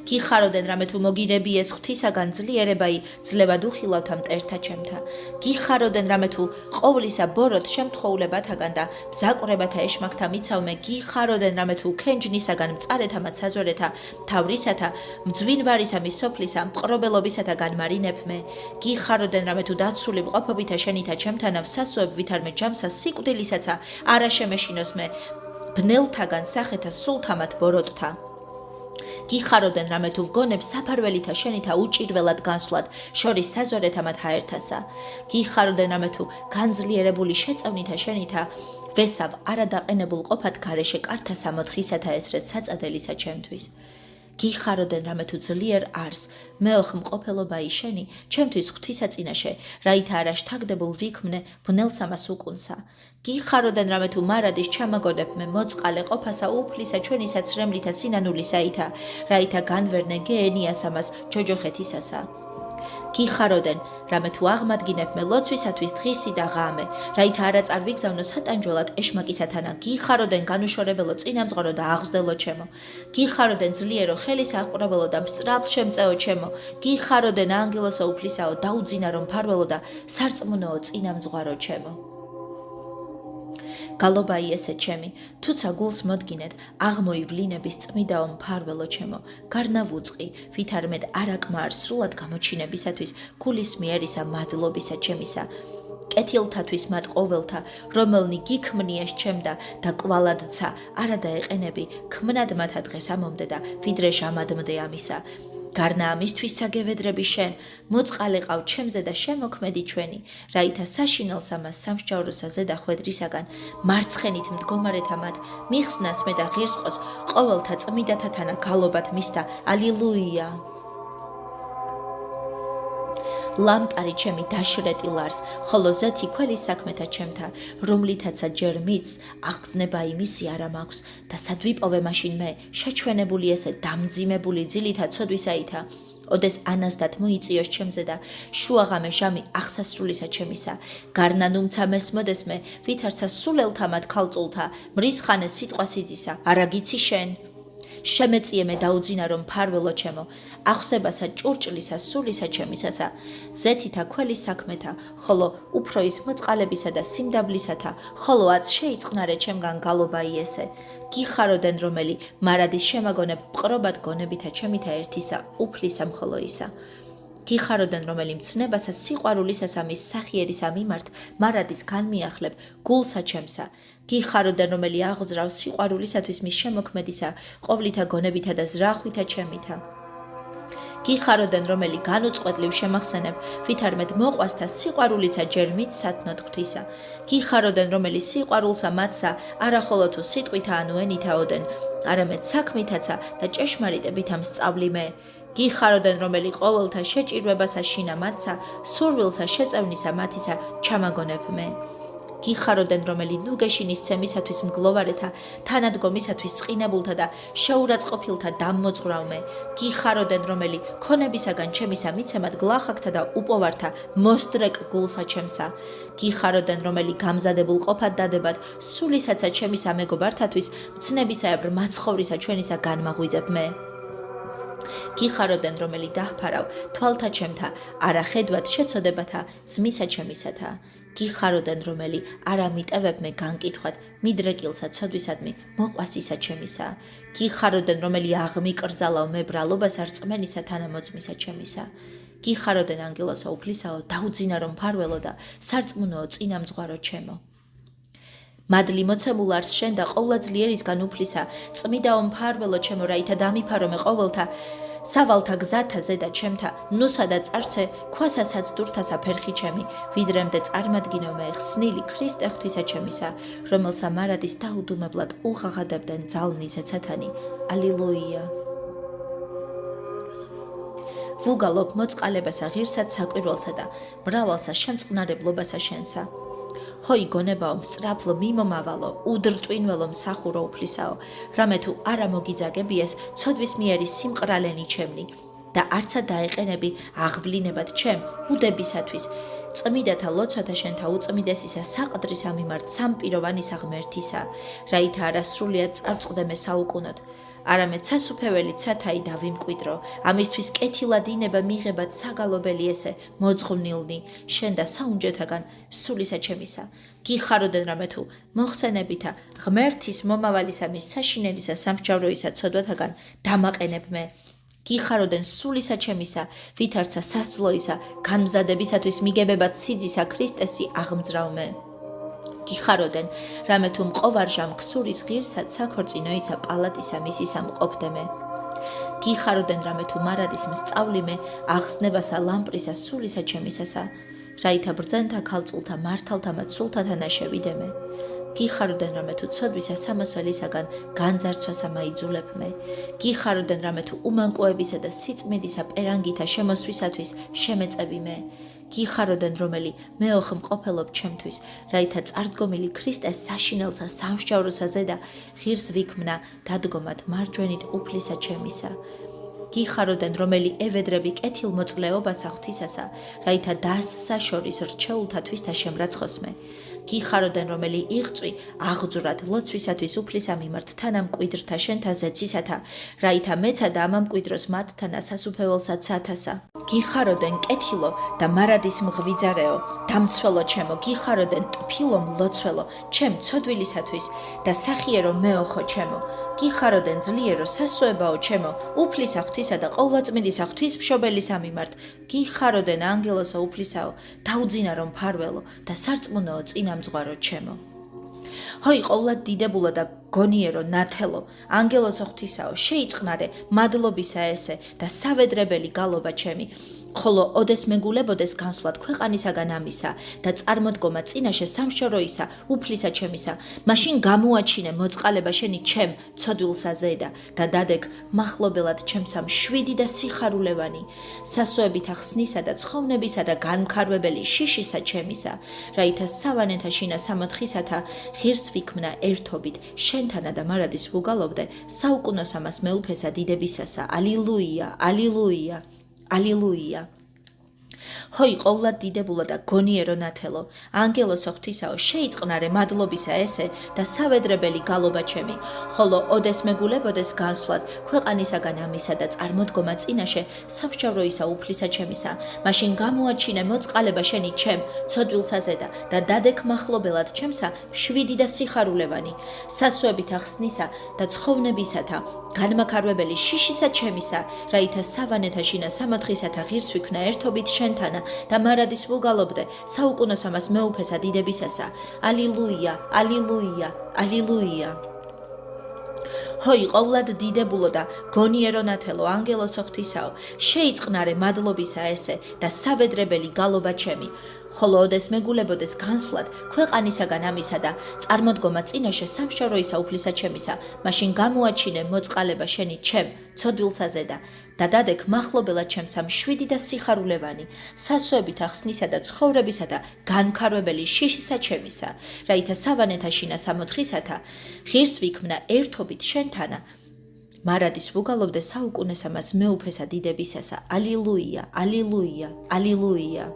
გიხაროდენ რამე თუ მოგირებიეს ღვთისაგან ძლიერებაი ძლევად უხილავთა მტერთა ჩემთა. გიხაროდენ რამე თუ ყოვლისა ბოროტ შემთხვეულებათაგან და მზაკვრებათა ეშმაკთა მიცავმე. გიხაროდენ რამე თუ ქენჯნისაგან მწარეთამაც საზორეთა თავრისათა მძვინვარისა მის სოფლისა მყრობელობისათა განმარინებმე. გიხაროდენ რამე თუ დაცული მყოფობითა შენითა ჩემთანავ სასოებ ვითარმე ჯამსა სიკვდილისაცა არა შემეშინოს მე ბნელთაგან სახეთა სულთამათ ბოროტთა. გიხაროდენ რამე თუ ვგონებ საფარველითა შენითა უჭირველად განსვლად შორის საზორეთამათ ჰაერთასა. გიხაროდენ რამე თუ განძლიერებული შეწევნითა შენითა ვესავ არადაყენებულ ყოფად გარეშე კართა სამოთხისათა ესრეთ საწადებისა ჩემთვის. გიხაროდენ რამე თუ ძლიერ არს მეოხ მყოფელობაი შენი ჩემთვის ღვთისა წინაშე რაითა არა შთაგდებულ ვიქმნე ბნელსამას უკუნსა. გიხაროდენ რამე თუ მარადის ჩამაგონებ მე მოწყალე ყოფასა უფლისა ჩვენისა ცრემლითა სინანულისაითა რაითა განვერნე გეენიასამას ჯოჯოხეთისასა. გიხაროდენ რამე თუ აღმადგინებ მე ლოცვისათვის დღისი და ღამე რაითა არა წარვიგზავნო სატანჯველად ეშმაკისათანა. გიხაროდენ განუშორებელო წინამძღვარო და აღზრდელო ჩემო. გიხაროდენ ძლიერო ხელის აყრობელო და მსწრაფ შემწეო ჩემო. გიხაროდენ ანგელოსო უფლისაო დაუძინარო მფარველო და სარწმუნოო წინამძღვარო ჩემო. გალობაი ესე ჩემი, თუცა გულს მოდგინეთ, აღმოივლინების წმიდაო მფარველო ჩემო, გარნავუწყი, ვითარმედ არაკმარ სრულად გამოჩინებისათვის, გულის მიერისა მადლობისა ჩემისა, კეთილთათვის მათ ყოველთა, რომელნი გიქმნიეს ჩემდა და კვალადცა, არა დაეყენები, ქმნად მათა დღეს ამომდე და ვიდრე ჟამადმდე ამისა. გარნა ამისთვის საგევედრები შენ, მოწყალეყავ ჩემზე და შემოქმედი ჩვენი, რაითა საშინელს ამას სამსჯავროსა ზედა ხვედრისაგან, მარცხენით მდგომარეთა მათ, მიხსნას მე და ღირსყოს, ყოველთა წმიდათათანა გალობათ მისთა, ალილუია. ლამპარი ჩემი დაშრეტი ლარს, ხოლო ზეთი ქველის საქმეთა ჩემთა, რომლითაცა ჯერ მიც აღგზნება იმისი არა მაქვს და სადვიპოვე მაშინ მე შეჩვენებული ესე დამძიმებული ძილითა ცოდვისაითა, ოდეს ანასდათ მოიწიოს ჩემზე და შუაღამე ჟამი აღსასრულისა ჩემისა, გარნანუმცა მესმოდეს მე, ვითარცა სულელთამათ ქალწულთა, მრისხანე სიტყვა სიძისა, არა გიცი შენ. შემეწიე მე დაუძინარო მფარველო ჩემო, ახსებასა ჭურჭლისა სულისა ჩემისასა, ზეთითა ქველის საქმეთა, ხოლო უფრო ის მოწყალებისა და სიმდაბლისათა, ხოლო აც შეიწყნარე ჩემგან გალობაი ესე. გიხაროდენ რომელი მარადის შემაგონებ მყრობად გონებითა ჩემითა ერთისა, უფლისა მხოლო ისა. გიხაროდენ რომელი მცნებასა სიყვარულისასა მის სახიერისა მიმართ მარადის განმიახლებ გულსა ჩემსა. გიხაროდენ რომელი აღზრავს სიყვარულისათვის მის შემოქმედისა, ყოვლითა გონებითა და ზრახვითა ჩემითა. გიხაროდენ რომელი განუწყვეტლივ შემახსენებ, ვითარმედ მოყვასთა სიყვარულიცა ჯერ მით სათნოდ ღვთისა. გიხაროდენ რომელი სიყვარულსა მათსა არა ხოლო თუ სიტყვითა ანუ ენითაოდენ, არამედ საქმითაცა და ჭეშმარიტებით ამ სწავლი მე. გიხაროდენ რომელი ყოველთა შეჭირვებასა შინა მათსა, სურვილსა შეწევნისა მათისა ჩამაგონებ მე. გიხაროდენ რომელი ნუგეშინის ცემისათვის მგლოვარეთა, თანადგომისათვის წყინებულთა და შეურაცხყოფილთა დამმოძღვრავმე. გიხაროდენ რომელი ქონებისაგან ჩემისა მიცემად გლახაკთა და უპოვართა მოსდრეკ გულსა ჩემსა. გიხაროდენ რომელი გამზადებულ ყოფად დადებად სულისაცა ჩემისა მეგობართათვის მცნებისაებრ მაცხოვრისა ჩვენისა განმაღვიძებ მე. გიხაროდენ რომელი დაჰფარავ თვალთა ჩემთა, არა ხედვად შეცოდებათა ძმისა ჩემისათა. გიხაროდენ რომელი არა მიტევებ მე განკითხვად მიდრეკილსა ცოდვისადმი მოყვასისა ჩემისა. გიხაროდენ რომელი აღმიკრძალავ მე ბრალობასა რწმენისა თანამოძმისა ჩემისა. გიხაროდენ ანგელოსა უფლისაო დაუძინარო მფარველო და სარწმუნოო წინამძღვარო ჩემო. მადლი მოცემულ არს შენ და ყოვლადძლიერისგან უფლისა, წმიდაო მფარველო ჩემო, რაითა დამიფარო მე ყოველთა სავალთა გზათა ზედა ჩემთა, ნუსა და წარცე ქვასასაც დურთასა ფერხი ჩემი, ვიდრემდე წარმადგინო მე ხსნილი ქრისტე ღვთისა ჩემისა, რომელსა მარადის დაუდუმებლად უღაღადებდნენ ძალნი ზეცათანი. ალილუია. ვუგალობ მოწყალებასა ღირსად საკვირველსა და მრავალსა შემწყნარებლობასა შენსა. ჰოი გონებაო მსწრაფლო მიმომავალო, უდრტვინველო მსახურო უფლისაო, რამე თუ არა მოგიძაგებიეს ცოდვის მიერი სიმყრალენი ჩემნი და არცა დაეყენები აღვლინებად ჩემ უდებისათვის, წმიდათა ლოცვათა შენთა უწმიდესისა საყდრისა მიმართ სამპიროვანისა ღმერთისა, რაითა არა სრულიად წავწყდე მე საუკუნოდ, არამედ სასუფეველი ცათაი დავიმკვიდრო, ამისთვის კეთილად ინება მიღებად საგალობელი ესე მოძღვნილნი შენ და საუნჯეთაგან სულისა ჩემისა. გიხაროდენ რამე თუ მოხსენებითა ღმერთის მომავალისა მის საშინელისა სამსჯავროისა ცოდვათაგან დამაყენებ მე. გიხაროდენ სულისა ჩემისა, ვითარცა სასწლოისა, განმზადებისათვის მიგებებად სიძისა ქრისტესი აღმძრავ მე. გიხაროდენ რამე თუ მყოვარჟამ ქსურის ღირსად საქორწინოისა პალატისა მისისა მყოფდე მე. გიხაროდენ რამე თუ მარადის მსწავლი მე აღსნებასა ლამპრისა სულისა ჩემისასა, რაითა ბრძენთა ქალწულთა მართალთამაც სულთათა ნაშევიდე მე. გიხაროდენ რამე თუ ცოდვისა სამოსველისაგან განძარცვასა მაიძულებ მე. გიხაროდენ რამე თუ უმანკოებისა და სიწმიდისა პერანგითა შემოსვისათვის შემეწევი მე. გიხაროდენ რომელი მეოხ მყოფელობ ჩემთვის, რაითა წარდგომილი ქრისტეს საშინელსა სამსჯავროსა ზედა ღირს ვიქმნა დადგომად მარჯვენით უფლისა ჩემისა. გიხაროდენ რომელი ევედრები კეთილმოწყლეობასა ღვთისასა, რაითა დასსა შორის რჩეულთათვის და შემრაცხოსმე. გიხაროდენ რომელი იღწვი აღძვრად ლოცვისათვის უფლისა მიმართ თანამკვიდრთა შენთა ზეცისათა, რაითა მეცა და ამამკვიდროს მათთანა სასუფეველსა ცათასა. გიხაროდენ კეთილო და მარადის მღვიძარეო, დამცველო ჩემო, გიხაროდენ ტფილო მლოცველო, ჩემ ცოდვილისათვის და სახიერო მეოხო ჩემო. გიხაროდენ ძლიერო სასოებაო ჩემო, უფლისა ღვთისა და ყოვლადწმიდისა ღვთისმშობელისა მიმართ. გიხაროდენ ანგელოსო უფლისაო, დაუძინარო მფარველო და სარწმუნოო წინამძღვარო ჩემო. ჰოი ყოვლად დიდებულო და გონიერო ნათელო, ანგელოსო ღვთისაო, შეიწყნარე მადლობისა ესე და სავედრებელი გალობა ჩემი, ხოლო ოდეს მეგულებოდეს განსვლად ქვეყანისაგან ამისა და წარმოდგომა წინაშე სამშოროისა უფლისა ჩემისა, მაშინ გამოაჩინე მოწყალება შენი ჩემ ცოდვილსა ზედა და დადეკ მახლობელად ჩემსა მშვიდი და სიხარულევანი, სასოებითა ხსნისა და ცხოვნებისა და განმქარვებელი შიშისა ჩემისა, რაითა სავანეთა შინა სამოთხისათა ღირს ვიქმნა ერთობით შენთანა და მარადის ვუგალობდე საუკუნოს ამას მეუფესა დიდებისასა. ალილუია, ალილუია, ალილუია. ჰოი ყოვლად დიდებულო და გონიერო ნათელო, ანგელოსო ღვთისაო, შეიწყნარე მადლობისა ესე და სავედრებელი გალობა ჩემი, ხოლო ოდეს მეგულებოდეს განსვლად ქვეყანისაგან ამისა და წარმოდგომა წინაშე სამსჯავროისა უფლისა ჩემისა, მაშინ გამოაჩინე მოწყალება შენი ჩემ ცოდვილსა ზედა და დადეკ მახლობელად ჩემსა მშვიდი და სიხარულევანი, სასოებით ახსნისა და ცხოვნებისათა განმაქარვებელი შიშისა ჩემისა, რაითა სავანეთა შინა სამოთხისათა ღირს ვიქმნა ერთობით შენთანა და მარადის ვუგალობდე საუკუნოს ამას მეუფესა დიდებისასა. ალილუია, ალილუია, ალილუია. ჰოი ყოვლად დიდებულო და გონიერო ნათელო, ანგელოსო ღვთისაო, შეიწყნარე მადლობისა ესე და სავედრებელი გალობა ჩემი, ხოლო ოდეს მეგულებოდეს განსვლად ქვეყანისაგან ამისა და წარმოდგომა წინაშე სამშოროისა უფლისა ჩემისა, მაშინ გამოაჩინე მოწყალება შენი ჩემ ცოდვილსა ზედა და დადეკ მახლობელად ჩემსა მშვიდი და სიხარულევანი, სასოებით ახსნისა და ცხოვრებისა და განმქარვებელი შიშისა ჩემისა, რაითა სავანეთა შინა სამოთხისათა ღირს ვიქმნა ერთობით შენთანა, მარადის ვუგალობდე საუკუნეს ამას მეუფესა დიდებისასა. ალილუია, ალილუია, ალილუია.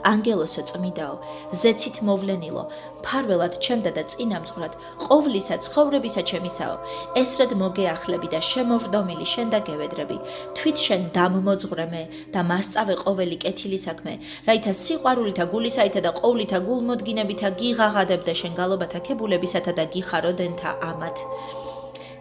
ანგელოსო წმიდაო, ზეცით მოვლენილო, მფარველად ჩემდა და წინამძღვრად ყოვლისა ცხოვრებისა ჩემისაო, ესრად მოგეახლები და შემოვრდომილი შენ და გევედრები, თვით შენ დამმოძღვრე მე და მასწავე ყოველი კეთილი საქმე, რაითა სიყვარულითა გულისაითა და ყოვლითა გულმოდგინებითა გიღაღადებდე შენ გალობათა ქებულებისათა და გიხაროდენთა ამათ.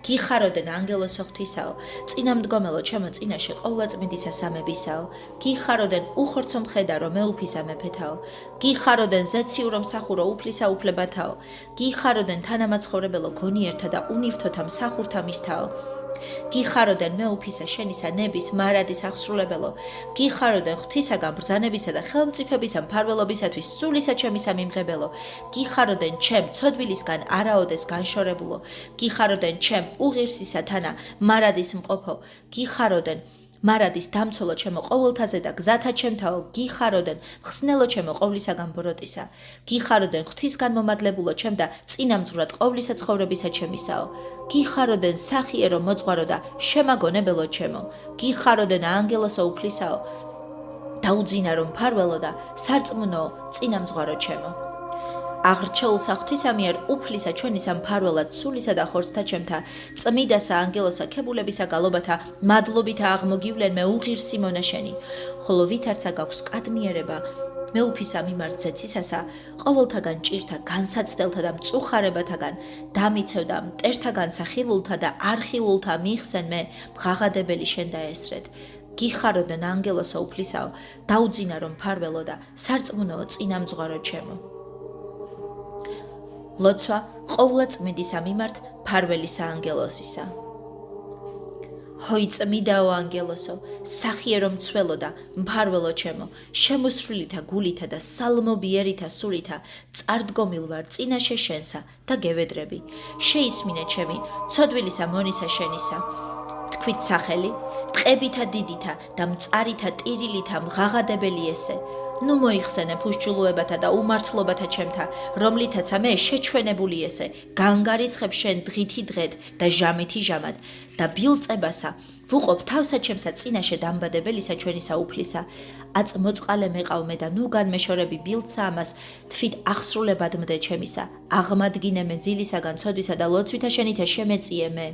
გიხაროდენ ანგელოსო ღვთისაო, წინამდგომელო ჩემო წინაშე ყოვლადწმიდისა სამებისაო, გიხაროდენ უხორცო მხედარო მეუფისა მეფეთაო, გიხაროდენ ზეციურო მსახურო უფლისა უფლებათაო, გიხაროდენ თანამაცხოვრებელო გონიერთა და უნივთოთა მსახურთა მისთაო, გიხაროდენ მეუფისა შენისა ნების მარადის აღსრულებელო, გიხაროდენ ღვთისაგან ბრძანებისა და ხელმწიფებისა მფარველობისათვის სულისა ჩემისა მიმღებელო, გიხაროდენ ჩემ ცოდვილისგან არაოდეს განშორებულო, გიხაროდენ ჩემ უღირსისა თანა მარადის მყოფო, გიხაროდენ მარადის დამცველო ჩემო ყოველთაზე და გზათა ჩემთაო, გიხაროდენ ხსნელო ჩემო ყოვლისაგან ბოროტისა, გიხაროდენ ღვთისგან მომადლებულო ჩემ და წინამძღვრად ყოვლისა ცხოვრებისა ჩემისაო, გიხაროდენ სახიერო მოძღვარო და შემაგონებელო ჩემო, გიხაროდენ ანგელოსო უფლისაო, დაუძინარო მფარველო და სარწმუნოო წინამძღვარო ჩემო. აღრჩეულსა ღვთისამიერ უფლისა ჩვენისა მფარველად სულისა და ხორცთა ჩემთა წმიდასა ანგელოსა ქებულებისა გალობათა მადლობითა აღმოგივლენ მე უღირსი მონაშენი, ხოლო ვითარცა გაქვს კადნიერება მეუფისა მიმართ ზეცისასა, ყოველთაგან ჭირთა განსაცდელთა და მწუხარებათაგან დამიცევ და მტერთაგანსა ხილულთა და არხილულთა მიიხსენ მე მღაღადებელი შენ და ესრეთ. გიხაროდენ ანგელოსა უფლისაო, დაუძინა რომ მფარველო და სარწმუნოო წინამძღვარო ჩემო. ლოცვა ყოვლადწმიდისა მიმართ მფარველისა ანგელოსისა. ჰოი წმიდაო ანგელოსო, სახიერო მცველო და მფარველო ჩემო, შემოსრულითა გულითა და სალმობიერითა სულითა წარდგომილ ვარ წინაშე შენსა და გევედრები. შეისმინე ჩემი ცოდვილისა მონისა შენისა. თქვით სახელი, ტყებითა დიდითა და მწარითა ტირილითა მღაღადებელი ესე. ნუ მოიხსენე ფუშჩულოებათა და უმართლობათა ჩემთა, რომლითაცა მე შეჩვენებული ესე, განგარისხებ შენ დღითი დღედ და ჟამითი ჟამად და ბილწებასა, ვუყოფ თავსა ჩემსა წინაშე დამბადებელისა ჩვენისა უფლისა. აწ მოწყალე მეყავ მე და ნუ განმეშორები ბილწსა ამას, თვით აღსრულებად მდე ჩემისა, აღმადგინე მე ძილისაგან ცოდვისა და ლოცვითა შენითა შემეწიე მე.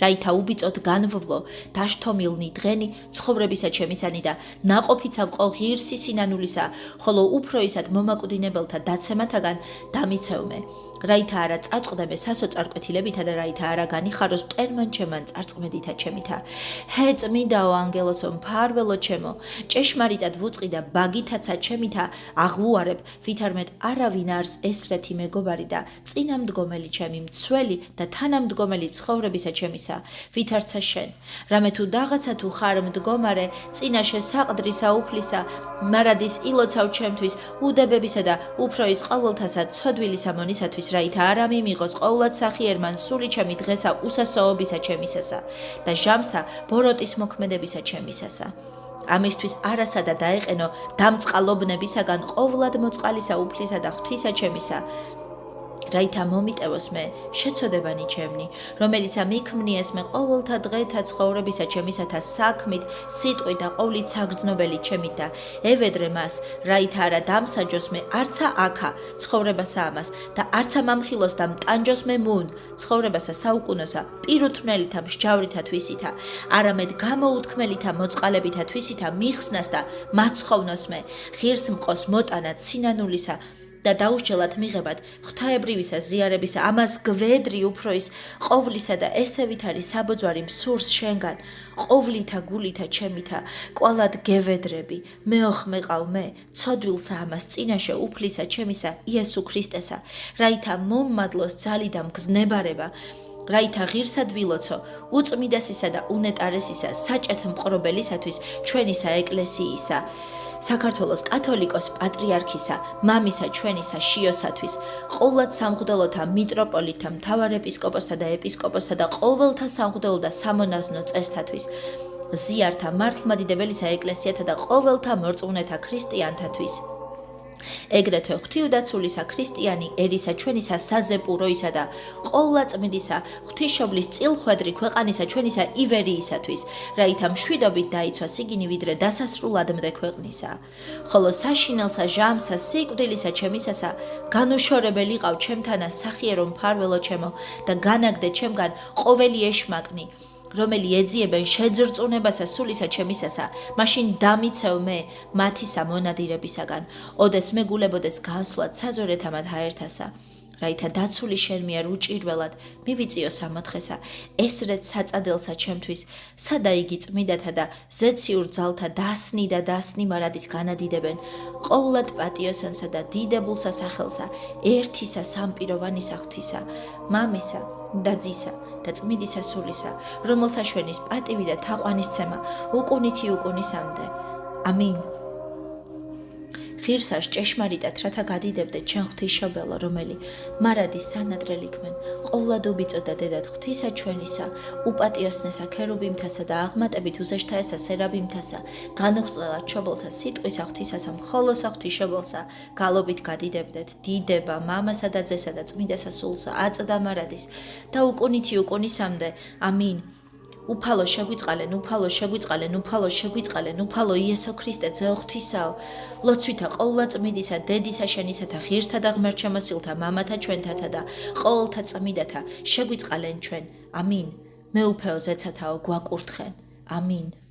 რაითა უბიწოდ განვლო დაშთომილნი დღენი ცხოვრებისა ჩემისანი და ნაყოფიცა ვყო ღირსი სინანულისა, ხოლო უფროისად მომაკვდინებელთა დაცემათაგან დამიცევ მე. რაითა არა წარწყდები სასოწარკვეთილებითა და რაითა არა განიხაროს მტერმან ჩემან წარწყმედითა ჩემითა. ჰე წმიდაო ანგელოსო მფარველო ჩემო, ჭეშმარიტად ვუწყი და ბაგითაცა ჩემითა აღვუარებ, ვითარმედ არავინ არს ესრეთი მეგობარი და წინამდგომელი ჩემი მცველი და თანამდგომელი ცხოვრებისა ჩემისა, ვითარცა შენ. რამე თუ რაღაცა თუ ხარ მდგომარე, წინაშე საყდრისა უფლისა, მარადის ილოცავ ჩემთვის უდებებისა და უფროის ყოველთასა ცოდვილისა მონისათვის, რაითა არა მიმიღოს ყოვლად სახიერმან სული ჩემი დღესა უსასოობისა ჩემისასა და ჟამსა ბოროტის მოქმედებისა ჩემისასა. ამისთვის არასა და დაეყენო დამწყალობნებისაგან ყოვლად მოწყალისა უფლისა და ღვთისა ჩემისა. რაითა მომიტევოს მე შეცოდებანი ჩემნი, რომელიც მიქმნიეს მე ყოველთა დღეთა ცხოვრებისა ჩემისათა საქმით, სიტყვით და ყოვლით საგრძნობელი ჩემით და ევედრე მას, რაითა არა დამსაჯოს მე არცა აქა ცხოვრებასა ამას და არცა მამხილოს და მტანჯოს მე მუნ ცხოვრებასა საუკუნოსა პირუთვნელითა მსჯავრითა თვისითა, არამედ გამოუთქმელითა მოწყალებითა თვისითა მიხსნას და მაცხოვნოს მე ღირს მყოს მოტანად სინანულისა და დაუსჯელად მიღებად ღვთაებრივისა ზიარებისა ამას გვედრი უფროის ყოვლისა და ესევით არის საბოძვარი მსურს შენგან ყოვლითა გულითა ჩემითა კვალად გევედრები მეოხმეყავ მე ცოდვილსა ამას წინაშე უფლისა ჩემისა იესო ქრისტესა, რაითა მომმადლოს ძალი და მგზნებარება, რაითა ღირსად ვილოცო უწმიდესისა და უნეტარესისა საჭეთ მყრობელისათვის ჩვენისა ეკლესიისა, საქართველოს კათოლიკოს პატრიარქისა, მამისა ჩვენისა შიოსათვის, ყოვლად სამღვდელოთა მიტროპოლიტთა, მთავარ ეპისკოპოსთა და ეპისკოპოსთა და ყოველთა სამღვდელო და სამონაზნო წესთათვის, ზიართა მართლმადიდებელისა ეკლესიათა და ყოველთა მორწმუნეთა ქრისტიანთათვის. ეგრეთვე ღვთიუდაცულისა ქრისტიანი ერისა ჩვენისა საზეპუროისა და ყოვლადწმიდისა ღვთისმშობლის წილხვედრი ქვეყანისა ჩვენისა ივერიისათვის, რაითა მშვიდობით დაიცვა სიგინი ვიდრე დასასრულადმდე ქვეყნისა. ხოლო საშინელსა ჟამსა სიკვდილისა ჩემისასა განუშორებელი ყავ ჩემთანა სახიერო მფარველო ჩემო და განაგდე ჩემგან ყოველი ეშმაკნი, რომელი ეძიებენ შეძრწუნებასა სულისა ჩემისასა, მაშინ დამიცევ მე მათისა მონადირებისაგან, ოდეს მეგულებოდეს განსვლად საზორეთა მათ აერთასა. რაითა დაცული შენ მიერ უჭირველად მივიწიო სამოთხესა, ესრეთ საწადელსა ჩემთვის, სადა იგი წმიდათა და ზეციურ ძალთა დასნი და დასნი მარადის განადიდებენ, ყოვლად პატიოსანსა და დიდებულსა სახელსა, ერთისა სამპიროვანისა ღვთისა, მამისა და ძისა და წმიდისა სულისა, რომელსაშვენის პატივი და თაყვანისცემა უკუნითი უკუნისამდე. ამინ. ღირსას ჭეშმარიტად რათა გადიდებდეთ ჩვენ ღვთისმშობელო, რომელი მარადის სანადრელი ქმენ, ყოვლად უბიწოდ და დედად ღვთისა ჩვენისა, უპატიოსნესა ქერუბიმთასა და აღმატებით უზეშთა ესა სერაბიმთასა, განუხსნელად ჩობელსა სიტყვისა ღვთისასა მხოლოსა ღვთისმშობელსა, გალობით გადიდებდეთ დიდება, მამასა და ძესა და წმიდასა სულსა, აწ და მარადის და უკუნითი უკუნისამდე. ამინ. უფალო შეგვიწყალენ, უფალო შეგვიწყალენ, უფალო შეგვიწყალენ, უფალო იესო ქრისტე ძეო ღვთისაო, ლოცვითა ყოვლადწმიდისა, დედისა შენისათა, ღირსთა და ღმერთშემოსილთა, მამათა ჩვენთათა და ყოველთა წმიდათა, შეგვიწყალენ ჩვენ. ამინ. მეუფეო ზეცათაო, გვაკურთხენ. ამინ.